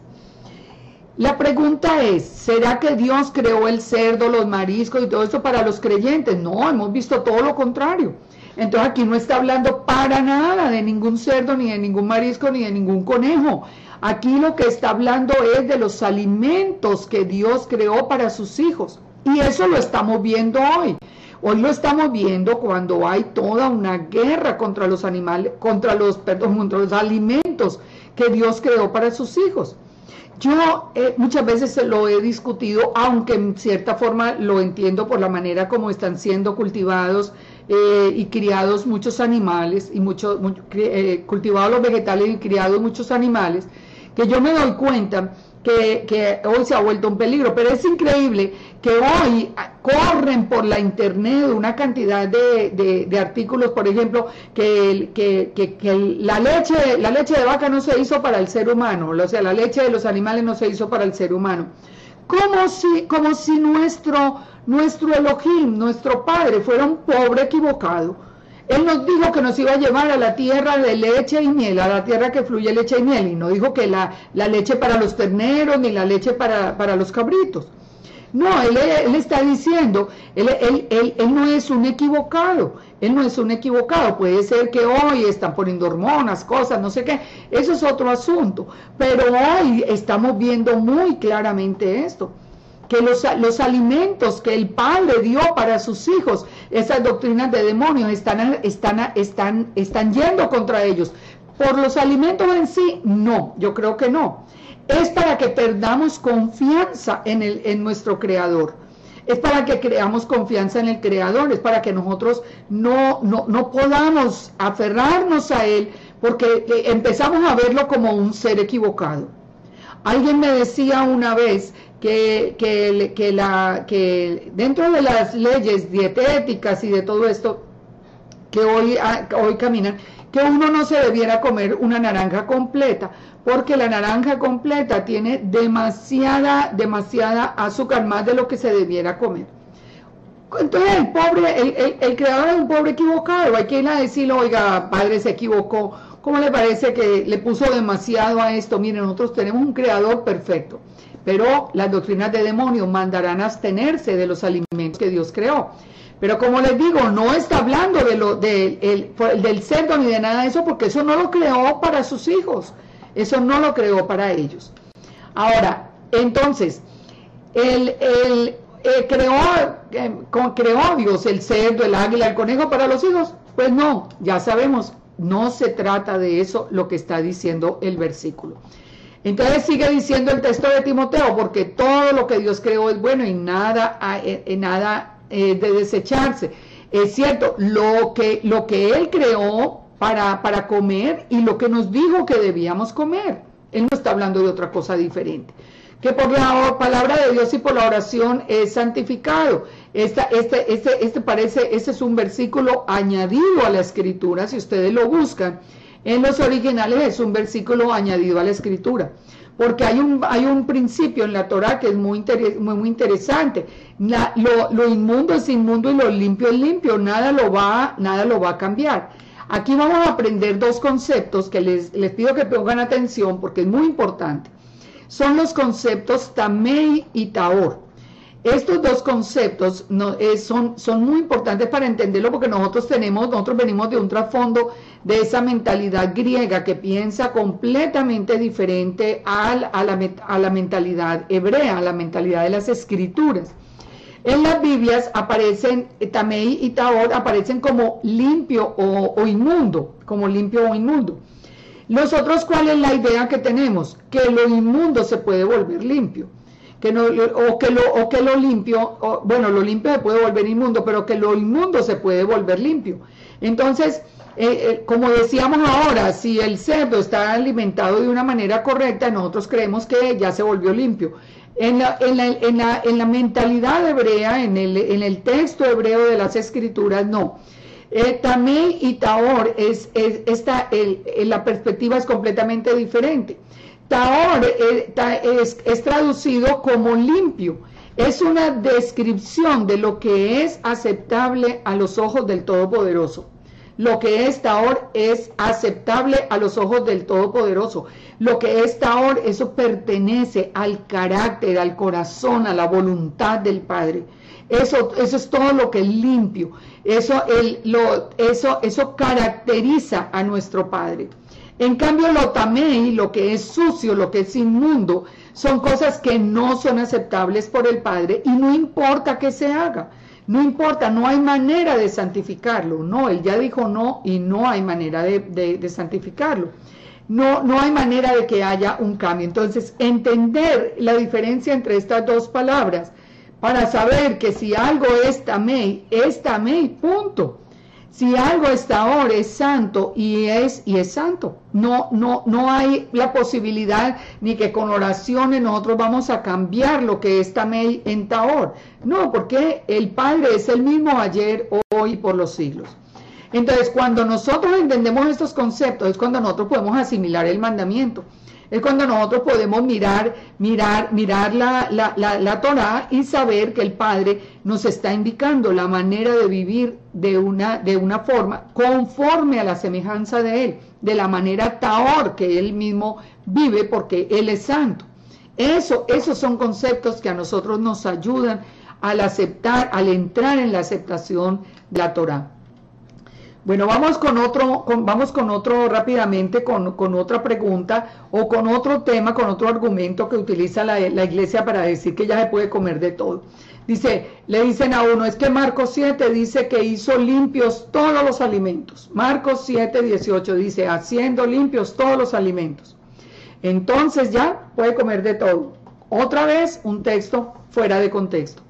La pregunta es, ¿será que Dios creó el cerdo, los mariscos y todo esto para los creyentes? No, hemos visto todo lo contrario. Entonces aquí no está hablando para nada de ningún cerdo, ni de ningún marisco, ni de ningún conejo. Aquí lo que está hablando es de los alimentos que Dios creó para sus hijos. Y eso lo estamos viendo hoy. Hoy lo estamos viendo cuando hay toda una guerra contra los animales, contra los alimentos que Dios creó para sus hijos. Yo muchas veces lo he discutido, aunque en cierta forma lo entiendo por la manera como están siendo cultivados y criados muchos animales, y cultivados los vegetales y criados muchos animales, que yo me doy cuenta que hoy se ha vuelto un peligro, pero es increíble que hoy corren por la internet una cantidad de artículos, por ejemplo, que la leche de vaca no se hizo para el ser humano, o sea, la leche de los animales no se hizo para el ser humano, como si nuestro Elohim, nuestro Padre, fuera un pobre equivocado. Él nos dijo que nos iba a llevar a la tierra de leche y miel, a la tierra que fluye leche y miel, y no dijo que la leche para los terneros, ni la leche para los cabritos. No, él está diciendo, él no es un equivocado, él no es un equivocado. Puede ser que hoy están poniendo hormonas, cosas, no sé qué, eso es otro asunto, pero hoy estamos viendo muy claramente esto, que los alimentos que el Padre dio para sus hijos, esas doctrinas de demonios están yendo contra ellos. Por los alimentos en sí, no, yo creo que no. Es para que perdamos confianza en nuestro Creador. Es para que creamos confianza en el Creador, es para que nosotros no podamos aferrarnos a Él, porque empezamos a verlo como un ser equivocado. Alguien me decía una vez que dentro de las leyes dietéticas y de todo esto que hoy caminan, que uno no se debiera comer una naranja completa, porque la naranja completa tiene demasiada azúcar, más de lo que se debiera comer. Entonces el creador es un pobre equivocado. Hay que ir a decirle, oiga, padre, se equivocó. ¿Cómo le parece que le puso demasiado a esto? Miren, nosotros tenemos un creador perfecto, pero las doctrinas de demonios mandarán a abstenerse de los alimentos que Dios creó. Pero como les digo, no está hablando del cerdo ni de nada de eso, porque eso no lo creó para sus hijos, eso no lo creó para ellos. Ahora, entonces, creó Dios el cerdo, el águila, el conejo para los hijos. Pues no, ya sabemos, no se trata de eso lo que está diciendo el versículo. Entonces sigue diciendo el texto de Timoteo, porque todo lo que Dios creó es bueno y nada de desecharse. Es cierto, lo que Él creó para comer y lo que nos dijo que debíamos comer. Él no está hablando de otra cosa diferente. Que por la palabra de Dios y por la oración es santificado. Ese es un versículo añadido a la Escritura, si ustedes lo buscan. En los originales es un versículo añadido a la Escritura, porque hay un principio en la Torá que es muy interesante. Lo inmundo es inmundo y lo limpio es limpio, nada lo va a cambiar. Aquí vamos a aprender dos conceptos que les pido que pongan atención porque es muy importante. Son los conceptos Tamei y Taor. Estos dos conceptos son muy importantes para entenderlo, porque nosotros venimos de un trasfondo de esa mentalidad griega que piensa completamente diferente a la mentalidad hebrea, a la mentalidad de las Escrituras. En las Biblias aparecen Tamei y Taor, aparecen como limpio o inmundo, como limpio o inmundo. Nosotros, ¿cuál es la idea que tenemos? Que lo inmundo se puede volver limpio. Lo limpio se puede volver inmundo, pero que lo inmundo se puede volver limpio. Entonces, como decíamos ahora, si el cerdo está alimentado de una manera correcta, nosotros creemos que ya se volvió limpio. En la mentalidad hebrea, en el texto hebreo de las Escrituras, no. Tamei y Taor, la perspectiva es completamente diferente. Taor es traducido como limpio. Es una descripción de lo que es aceptable a los ojos del Todopoderoso. Lo que es Taor es aceptable a los ojos del Todopoderoso. Lo que es Taor, eso pertenece al carácter, al corazón, a la voluntad del Padre. Eso es todo lo que es limpio. Eso caracteriza a nuestro Padre. En cambio, lo tamei, lo que es sucio, lo que es inmundo, son cosas que no son aceptables por el Padre y no importa que se haga. No importa, no hay manera de santificarlo. No, Él ya dijo no y no hay manera de santificarlo. No hay manera de que haya un cambio. Entonces, entender la diferencia entre estas dos palabras para saber que si algo es tamei, punto. Si algo es Taor, es santo y es santo. No hay la posibilidad ni que con oraciones nosotros vamos a cambiar lo que es tamei en Taor. No, porque el Padre es el mismo ayer, hoy y por los siglos. Entonces, cuando nosotros entendemos estos conceptos, es cuando nosotros podemos asimilar el mandamiento. Es cuando nosotros podemos mirar la Torá y saber que el Padre nos está indicando la manera de vivir de una forma conforme a la semejanza de Él, de la manera Taor que Él mismo vive porque Él es santo. Esos son conceptos que a nosotros nos ayudan al entrar en la aceptación de la Torá. Bueno, vamos con otro rápidamente, con otra pregunta o con otro tema, con otro argumento que utiliza la iglesia para decir que ya se puede comer de todo. Le dicen a uno, es que Marcos 7 dice que hizo limpios todos los alimentos. Marcos 7:18 dice, haciendo limpios todos los alimentos. Entonces ya puede comer de todo. Otra vez un texto fuera de contexto.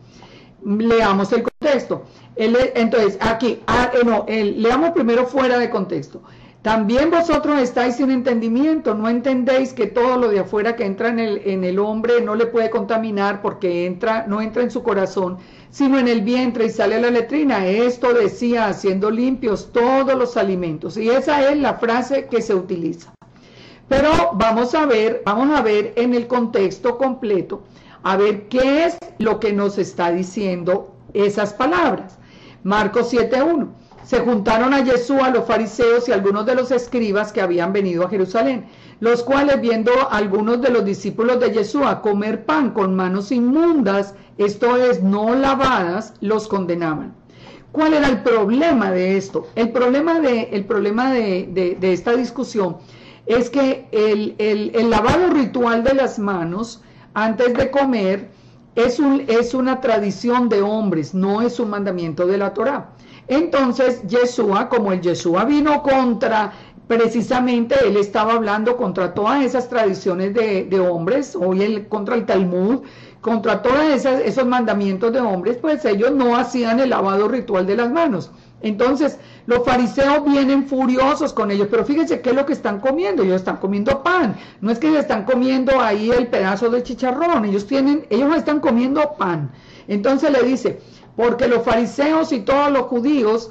Leamos el contexto. Entonces, aquí, leamos primero fuera de contexto. También vosotros estáis sin entendimiento, no entendéis que todo lo de afuera que entra en el hombre no le puede contaminar porque no entra en su corazón, sino en el vientre y sale a la letrina. Esto decía, haciendo limpios todos los alimentos. Y esa es la frase que se utiliza. Pero vamos a ver en el contexto completo, a ver qué es lo que nos está diciendo esas palabras. Marcos 7:1. Se juntaron a Yeshua los fariseos y algunos de los escribas que habían venido a Jerusalén, los cuales, viendo a algunos de los discípulos de Yeshua comer pan con manos inmundas, esto es, no lavadas, los condenaban. ¿Cuál era el problema de esto? El problema de esta discusión es que el lavado ritual de las manos antes de comer es una tradición de hombres, no es un mandamiento de la Torá. Entonces Yeshua, como el Yeshua vino precisamente él estaba hablando contra todas esas tradiciones de hombres, contra el Talmud, contra todos esos mandamientos de hombres, pues ellos no hacían el lavado ritual de las manos. Entonces los fariseos vienen furiosos con ellos, pero fíjense qué es lo que están comiendo. Ellos están comiendo pan, no es que están comiendo ahí el pedazo de chicharrón, ellos están comiendo pan. Entonces le dice, porque los fariseos y todos los judíos,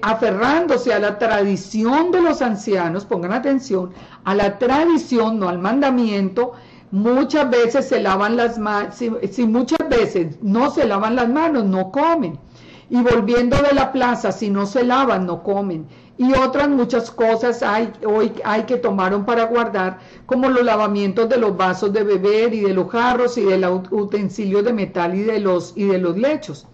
aferrándose a la tradición de los ancianos, pongan atención, a la tradición, no al mandamiento, muchas veces se lavan las manos, si muchas veces no se lavan las manos, no comen. Y volviendo de la plaza, si no se lavan, no comen. Y otras muchas cosas hay que tomaron para guardar, como los lavamientos de los vasos de beber y de los jarros y de los utensilios de metal y de los lechos.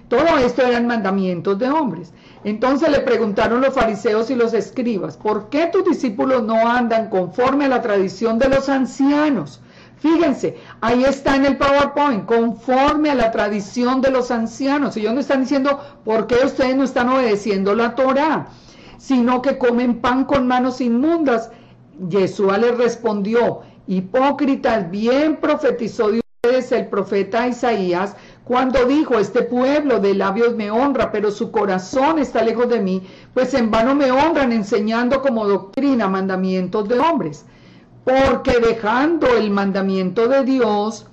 Todo esto eran mandamientos de hombres. Entonces le preguntaron los fariseos y los escribas, ¿por qué tus discípulos no andan conforme a la tradición de los ancianos? Fíjense, ahí está en el PowerPoint, conforme a la tradición de los ancianos. Ellos no están diciendo, ¿por qué ustedes no están obedeciendo la Torá? Sino que comen pan con manos inmundas. Yeshua les respondió, hipócritas, bien profetizó de ustedes el profeta Isaías, cuando dijo, este pueblo de labios me honra, pero su corazón está lejos de mí, pues en vano me honran enseñando como doctrina mandamientos de hombres. Porque dejando el mandamiento de Dios,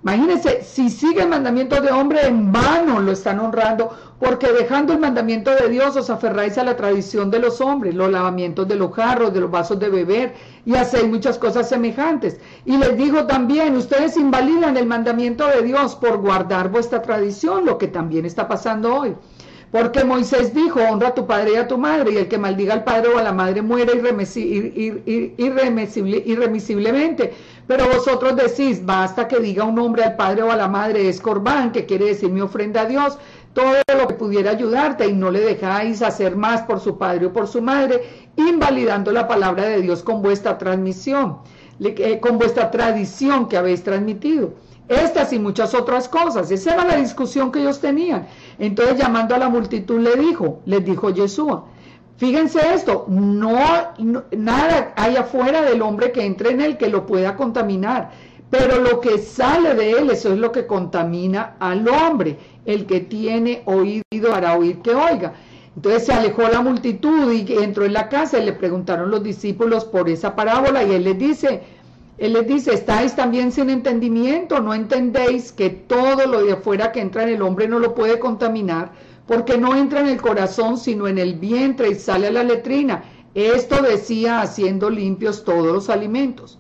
imagínense, si sigue el mandamiento de hombre, en vano lo están honrando, porque dejando el mandamiento de Dios os aferráis a la tradición de los hombres, los lavamientos de los jarros, de los vasos de beber, y hacéis muchas cosas semejantes. Y les dijo también, ustedes invalidan el mandamiento de Dios por guardar vuestra tradición, lo que también está pasando hoy. Porque Moisés dijo, honra a tu padre y a tu madre, y el que maldiga al padre o a la madre muera irremisiblemente. Pero vosotros decís, basta que diga un hombre al padre o a la madre, es corbán, que quiere decir mi ofrenda a Dios, todo lo que pudiera ayudarte, y no le dejáis hacer más por su padre o por su madre, invalidando la palabra de Dios con vuestra transmisión, con vuestra tradición que habéis transmitido. Estas y muchas otras cosas. Esa era la discusión que ellos tenían. Entonces, llamando a la multitud, les dijo Yeshua, fíjense esto, nada hay afuera del hombre que entre en él que lo pueda contaminar, pero lo que sale de él, eso es lo que contamina al hombre. El que tiene oído para oír, que oiga. Entonces se alejó la multitud y entró en la casa y le preguntaron los discípulos por esa parábola, y él les dice, ¿estáis también sin entendimiento? ¿No entendéis que todo lo de afuera que entra en el hombre no lo puede contaminar? Porque no entra en el corazón, sino en el vientre y sale a la letrina. Esto decía, haciendo limpios todos los alimentos.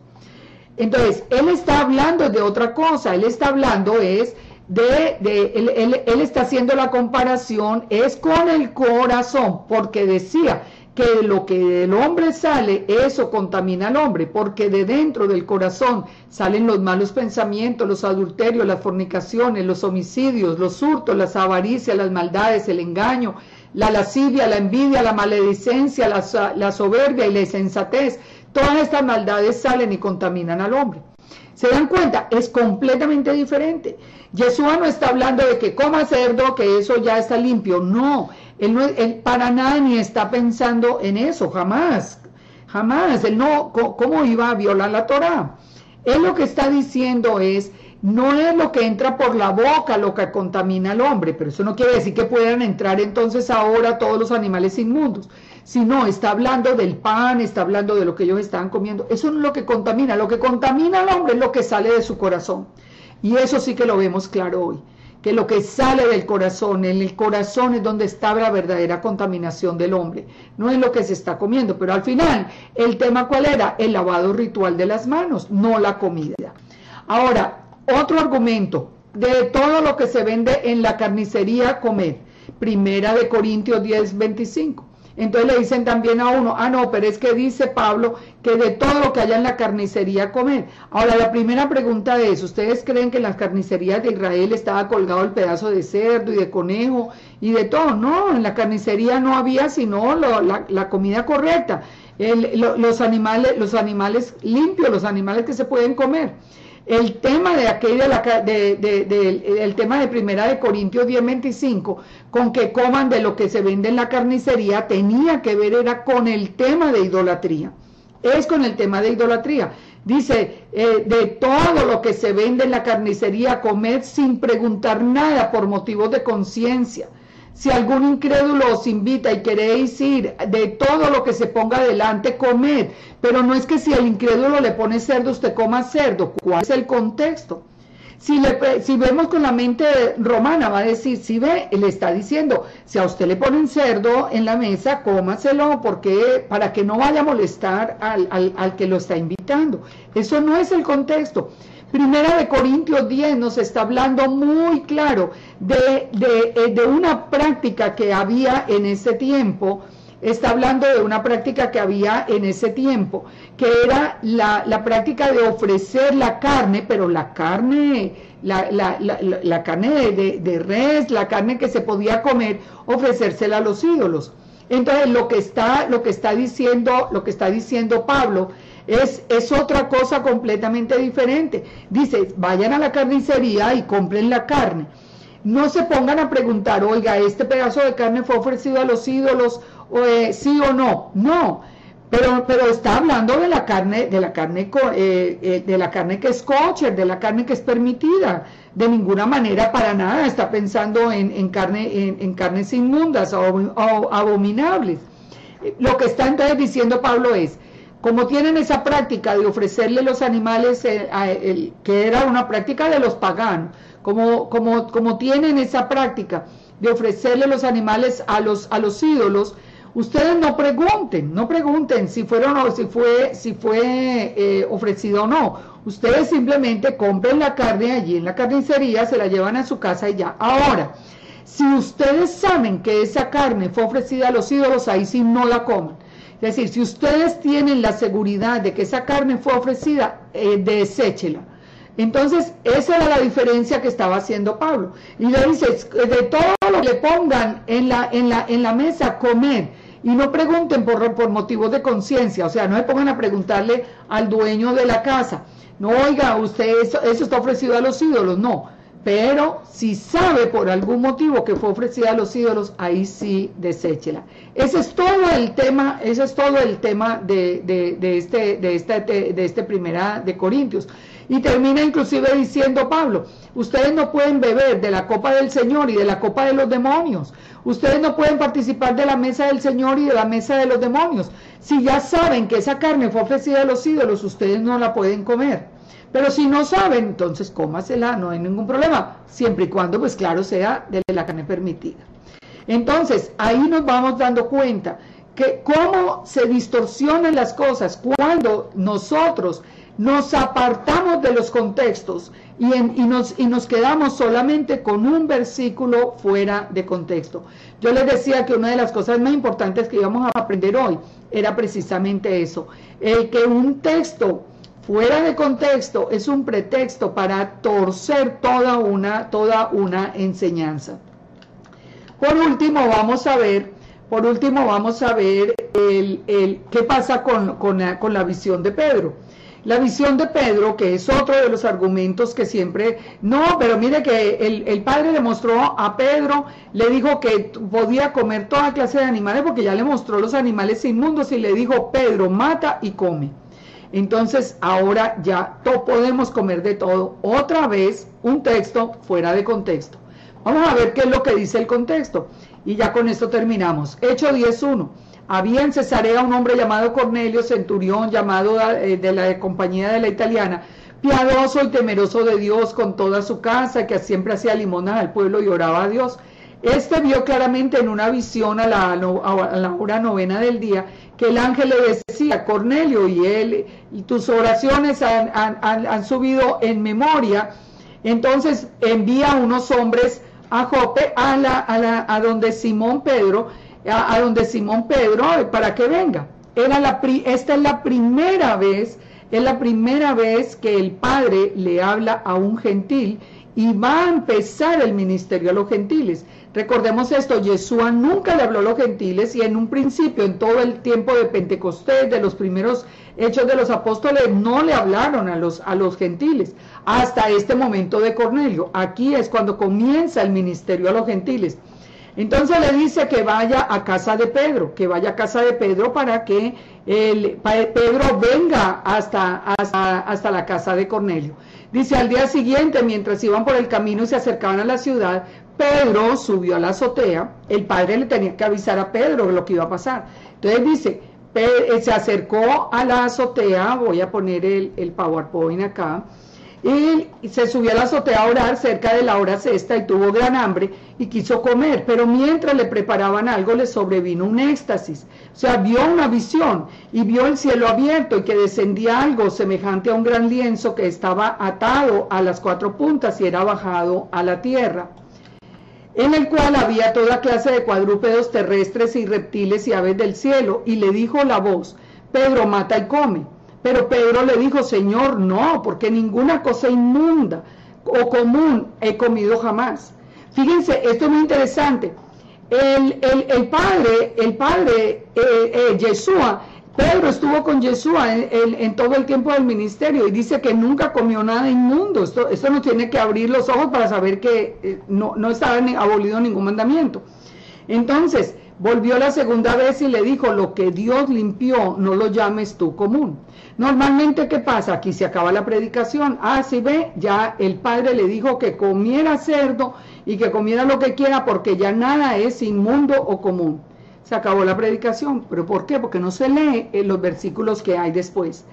Entonces, él está hablando de otra cosa. Él está hablando él está haciendo la comparación, es con el corazón, porque decía que lo que del hombre sale, eso contamina al hombre, porque de dentro del corazón salen los malos pensamientos, los adulterios, las fornicaciones, los homicidios, los hurtos, las avaricias, las maldades, el engaño, la lascivia, la envidia, la maledicencia, la soberbia y la insensatez. Todas estas maldades salen y contaminan al hombre. ¿Se dan cuenta? Es completamente diferente. Yeshua no está hablando de que coma cerdo, que eso ya está limpio. No, él para nada ni está pensando en eso, jamás. Él no, ¿cómo iba a violar la Torá? Él lo que está diciendo es, no es lo que entra por la boca lo que contamina al hombre, pero eso no quiere decir que puedan entrar entonces ahora todos los animales inmundos, sino está hablando del pan, está hablando de lo que ellos estaban comiendo. Eso no es lo que contamina al hombre es lo que sale de su corazón, y eso sí que lo vemos claro hoy, que lo que sale del corazón, en el corazón es donde está la verdadera contaminación del hombre, no es lo que se está comiendo. Pero al final, el tema ¿cuál era? El lavado ritual de las manos, no la comida. Ahora, otro argumento, de todo lo que se vende en la carnicería, comer. Primera de Corintios 10:25. Entonces le dicen también a uno, no, pero es que dice Pablo que de todo lo que haya en la carnicería, comer. Ahora, la primera pregunta es, ¿ustedes creen que en las carnicerías de Israel estaba colgado el pedazo de cerdo y de conejo y de todo? No, en la carnicería no había sino la comida correcta, los animales limpios, los animales que se pueden comer. El tema de el tema de Primera de Corintios 10:25, con que coman de lo que se vende en la carnicería, tenía que ver, era con el tema de idolatría. Es con el tema de idolatría. Dice, de todo lo que se vende en la carnicería, comed sin preguntar nada por motivos de conciencia. Si algún incrédulo os invita y queréis ir, de todo lo que se ponga delante, comed. Pero no es que si el incrédulo le pone cerdo, usted coma cerdo. ¿Cuál es el contexto? Si vemos con la mente romana, va a decir, si ve, le está diciendo, si a usted le ponen cerdo en la mesa, cómaselo, porque para que no vaya a molestar al que lo está invitando. Eso no es el contexto. Primera de Corintios 10 nos está hablando muy claro de una práctica que había en ese tiempo. Está hablando de una práctica que había en ese tiempo, que era la práctica de ofrecer la carne, pero la carne de res, la carne que se podía comer, ofrecérsela a los ídolos. Entonces lo que está diciendo Pablo es otra cosa completamente diferente. Dice, vayan a la carnicería y compren la carne. No se pongan a preguntar, oiga, ¿este pedazo de carne fue ofrecido a los ídolos? ¿Sí o no? No, pero está hablando de la carne que es kosher, de la carne que es permitida. De ninguna manera, para nada, está pensando en carnes inmundas o abominables. Lo que está entonces diciendo Pablo es, como tienen esa práctica de ofrecerle los animales, que era una práctica de los paganos, como tienen esa práctica de ofrecerle los animales a los ídolos, ustedes no pregunten si fue ofrecido o no. Ustedes simplemente compren la carne allí en la carnicería, se la llevan a su casa y ya. Ahora, si ustedes saben que esa carne fue ofrecida a los ídolos, ahí sí no la coman. Es decir, si ustedes tienen la seguridad de que esa carne fue ofrecida, deséchela. Entonces, esa era la diferencia que estaba haciendo Pablo. Y le dice, de todo lo que le pongan en la mesa, comer. Y no pregunten por motivos de conciencia, o sea, no se pongan a preguntarle al dueño de la casa, no, oiga, usted eso está ofrecido a los ídolos, no. Pero si sabe por algún motivo que fue ofrecida a los ídolos, ahí sí deséchela. Ese es todo el tema de este primera de Corintios. Y termina inclusive diciendo Pablo, ustedes no pueden beber de la copa del Señor y de la copa de los demonios. Ustedes no pueden participar de la mesa del Señor y de la mesa de los demonios. Si ya saben que esa carne fue ofrecida a los ídolos, ustedes no la pueden comer. Pero si no saben, entonces cómasela, no hay ningún problema, siempre y cuando, pues claro, sea de la carne permitida. Entonces, ahí nos vamos dando cuenta que cómo se distorsionan las cosas cuando nosotros nos apartamos de los contextos y nos quedamos solamente con un versículo fuera de contexto. Yo les decía que una de las cosas más importantes que íbamos a aprender hoy era precisamente eso, el que un texto fuera de contexto es un pretexto para torcer toda una enseñanza. Por último vamos a ver qué pasa con la visión de Pedro. La visión de Pedro, que es otro de los argumentos que siempre, no, pero mire que el padre le mostró a Pedro, le dijo que podía comer toda clase de animales porque ya le mostró los animales inmundos y le dijo, Pedro, mata y come. Entonces ahora ya podemos comer de todo. Otra vez un texto fuera de contexto. Vamos a ver qué es lo que dice el contexto. Y ya con esto terminamos. Hechos 10:1. Había en Cesarea un hombre llamado Cornelio, centurión, llamado de la compañía de la italiana, piadoso y temeroso de Dios con toda su casa, que siempre hacía limonas al pueblo y oraba a Dios. Este vio claramente en una visión a la hora novena del día que el ángel le decía, Cornelio, y tus oraciones han subido en memoria. Entonces envía a unos hombres a Jope, a donde Simón Pedro, para que venga. Esta es la primera vez que el Padre le habla a un gentil y va a empezar el ministerio a los gentiles. Recordemos esto, Yeshua nunca le habló a los gentiles y en un principio, en todo el tiempo de Pentecostés, de los primeros hechos de los apóstoles, no le hablaron a los gentiles, hasta este momento de Cornelio. Aquí es cuando comienza el ministerio a los gentiles. Entonces le dice que vaya a casa de Pedro, para que Pedro venga hasta la casa de Cornelio. Dice, al día siguiente, mientras iban por el camino y se acercaban a la ciudad, Pedro subió a la azotea. El padre le tenía que avisar a Pedro lo que iba a pasar. Entonces dice, se acercó a la azotea, voy a poner el PowerPoint acá, y se subió a la azotea a orar cerca de la hora sexta y tuvo gran hambre y quiso comer, pero mientras le preparaban algo le sobrevino un éxtasis, o sea, vio una visión y vio el cielo abierto y que descendía algo semejante a un gran lienzo que estaba atado a las 4 puntas y era bajado a la tierra, en el cual había toda clase de cuadrúpedos terrestres y reptiles y aves del cielo, y le dijo la voz, Pedro, mata y come. Pero Pedro le dijo, Señor, no, porque ninguna cosa inmunda o común he comido jamás. Fíjense, esto es muy interesante. El padre, Yeshua, Pedro estuvo con Yeshua en todo el tiempo del ministerio y dice que nunca comió nada inmundo. Esto nos tiene que abrir los ojos para saber que no estaba abolido ningún mandamiento. Entonces, volvió la segunda vez y le dijo, lo que Dios limpió, no lo llames tú común. Normalmente, ¿qué pasa? Aquí se acaba la predicación. Si ve, ya el padre le dijo que comiera cerdo y que comiera lo que quiera porque ya nada es inmundo o común. se acabó la predicación. ¿Pero por qué? Porque no se lee en los versículos que hay después.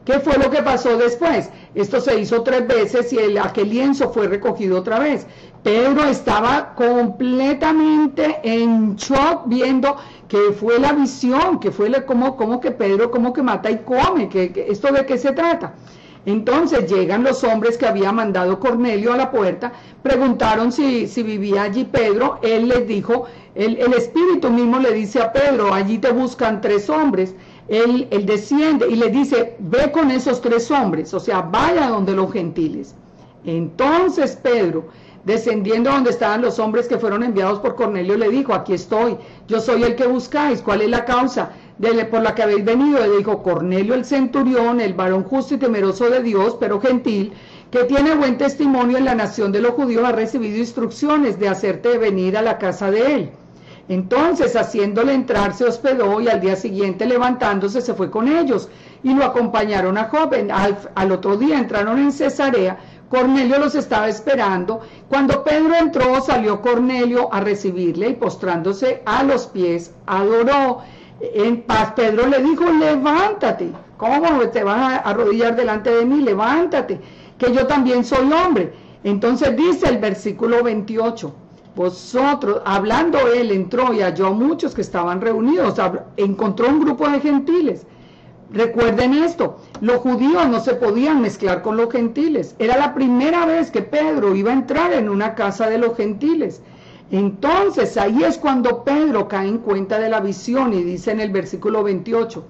¿Qué fue lo que pasó después? Esto se hizo 3 veces y aquel lienzo fue recogido otra vez. Pedro estaba completamente en shock viendo que fue la visión, que fue como que Pedro como que mata y come, que esto de qué se trata. Entonces llegan los hombres que había mandado Cornelio a la puerta, preguntaron si vivía allí Pedro. Él les dijo, el Espíritu mismo le dice a Pedro, allí te buscan 3 hombres. Él desciende y le dice, ve con esos 3 hombres, o sea, vaya donde los gentiles. Entonces Pedro, descendiendo donde estaban los hombres que fueron enviados por Cornelio, le dijo, aquí estoy, yo soy el que buscáis, ¿cuál es la causa por la que habéis venido? Le dijo, Cornelio el centurión, el varón justo y temeroso de Dios, pero gentil, que tiene buen testimonio en la nación de los judíos, ha recibido instrucciones de hacerte venir a la casa de él. Entonces, haciéndole entrar, se hospedó y al día siguiente, levantándose, se fue con ellos y lo acompañaron a Jope. Al otro día entraron en Cesarea. Cornelio los estaba esperando. Cuando Pedro entró, salió Cornelio a recibirle y postrándose a los pies, adoró. En paz, Pedro le dijo, levántate. ¿Cómo te vas a arrodillar delante de mí? Levántate, que yo también soy hombre. Entonces dice el versículo 28. Vosotros, hablando él, entró y halló a muchos que estaban reunidos, encontró un grupo de gentiles. Recuerden esto, los judíos no se podían mezclar con los gentiles. Era la primera vez que Pedro iba a entrar en una casa de los gentiles. Entonces ahí es cuando Pedro cae en cuenta de la visión y dice en el versículo 28,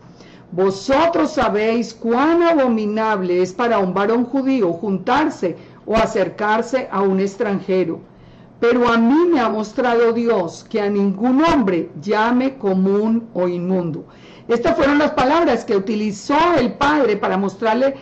vosotros sabéis cuán abominable es para un varón judío juntarse o acercarse a un extranjero. Pero a mí me ha mostrado Dios que a ningún hombre llame común o inmundo. Estas fueron las palabras que utilizó el Padre para mostrarle,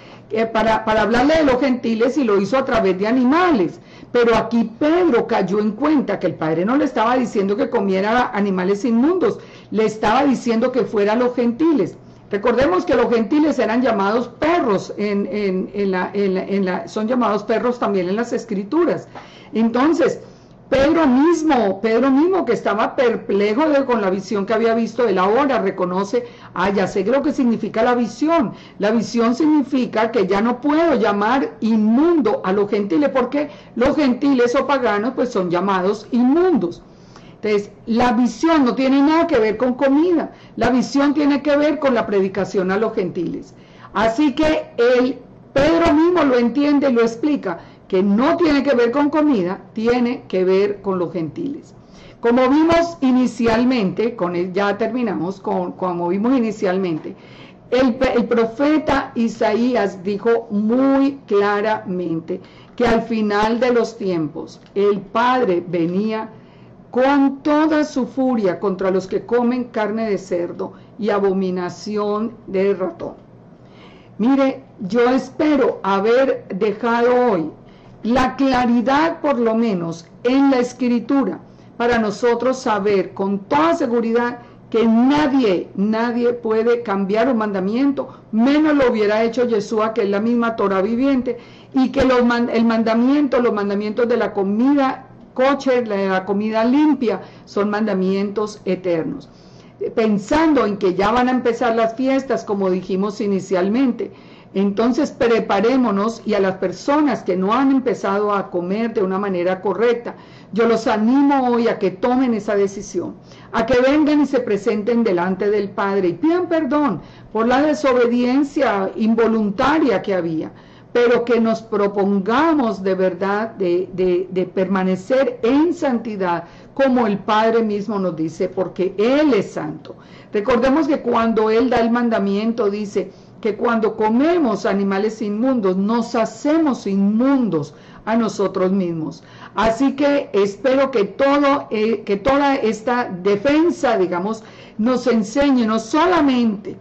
para hablarle de los gentiles, y lo hizo a través de animales. Pero aquí Pedro cayó en cuenta que el Padre no le estaba diciendo que comiera animales inmundos, le estaba diciendo que fuera a los gentiles. Recordemos que los gentiles eran llamados perros, son llamados perros también en las Escrituras. Entonces, Pedro mismo que estaba perplejo con la visión que había visto, él ahora reconoce, ya sé lo que significa la visión. La visión significa que ya no puedo llamar inmundo a los gentiles, porque los gentiles o paganos pues son llamados inmundos. Entonces, la visión no tiene nada que ver con comida, la visión tiene que ver con la predicación a los gentiles. Así que Pedro mismo lo entiende y lo explica, que no tiene que ver con comida, tiene que ver con los gentiles. Como vimos inicialmente, ya terminamos, como vimos inicialmente, el profeta Isaías dijo muy claramente que al final de los tiempos el Padre venía con toda su furia contra los que comen carne de cerdo y abominación de ratón. Mire, yo espero haber dejado hoy la claridad, por lo menos en la Escritura, para nosotros saber con toda seguridad que nadie puede cambiar un mandamiento, menos lo hubiera hecho Yeshua, que es la misma Torah viviente, y que los mandamientos de la comida kosher, de la comida limpia, son mandamientos eternos. Pensando en que ya van a empezar las fiestas, como dijimos inicialmente, entonces preparémonos, y a las personas que no han empezado a comer de una manera correcta, yo los animo hoy a que tomen esa decisión, a que vengan y se presenten delante del Padre y pidan perdón por la desobediencia involuntaria que había, pero que nos propongamos de verdad de permanecer en santidad, como el Padre mismo nos dice, porque Él es santo. Recordemos que cuando Él da el mandamiento, dice que cuando comemos animales inmundos, nos hacemos inmundos a nosotros mismos. Así que espero que toda esta defensa, digamos, nos enseñe no solamente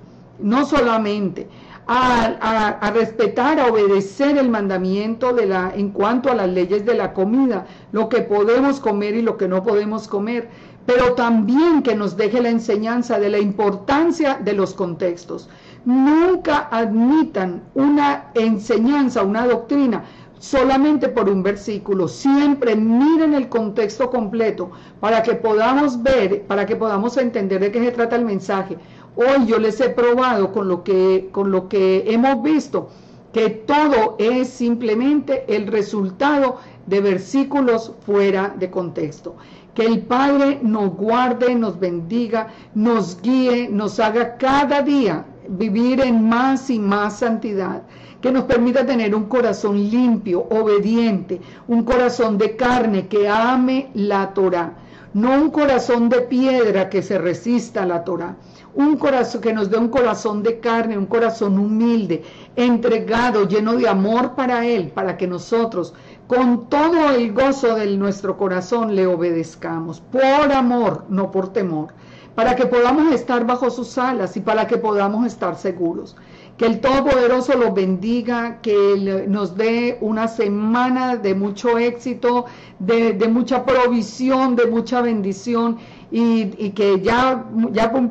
a respetar, a obedecer el mandamiento en cuanto a las leyes de la comida, lo que podemos comer y lo que no podemos comer, pero también que nos deje la enseñanza de la importancia de los contextos. Nunca admitan una enseñanza, una doctrina solamente por un versículo. Siempre miren el contexto completo para que podamos ver, para que podamos entender de qué se trata el mensaje. Hoy yo les he probado con lo que hemos visto que todo es simplemente el resultado de versículos fuera de contexto. Que el Padre nos guarde, nos bendiga, nos guíe, nos haga cada día vivir en más y más santidad, que nos permita tener un corazón limpio, obediente, un corazón de carne que ame la Torá, no un corazón de piedra que se resista a la Torá, un corazón que nos dé un corazón de carne, un corazón humilde, entregado, lleno de amor para Él, para que nosotros con todo el gozo de nuestro corazón le obedezcamos, por amor, no por temor, para que podamos estar bajo sus alas y para que podamos estar seguros. Que el Todopoderoso los bendiga, que Él nos dé una semana de mucho éxito, de mucha provisión, de mucha bendición, y que ya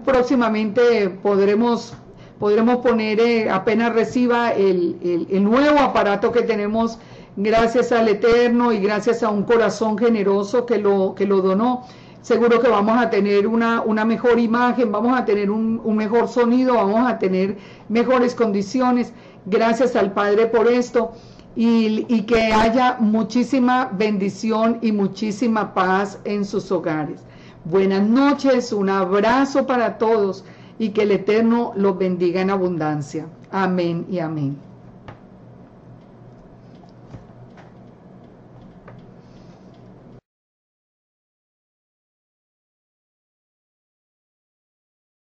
próximamente podremos poner, apenas reciba el nuevo aparato que tenemos, gracias al Eterno y gracias a un corazón generoso que lo donó. Seguro que vamos a tener una mejor imagen, vamos a tener un mejor sonido, vamos a tener mejores condiciones. Gracias al Padre por esto, y que haya muchísima bendición y muchísima paz en sus hogares. Buenas noches, un abrazo para todos y que el Eterno los bendiga en abundancia. Amén y amén.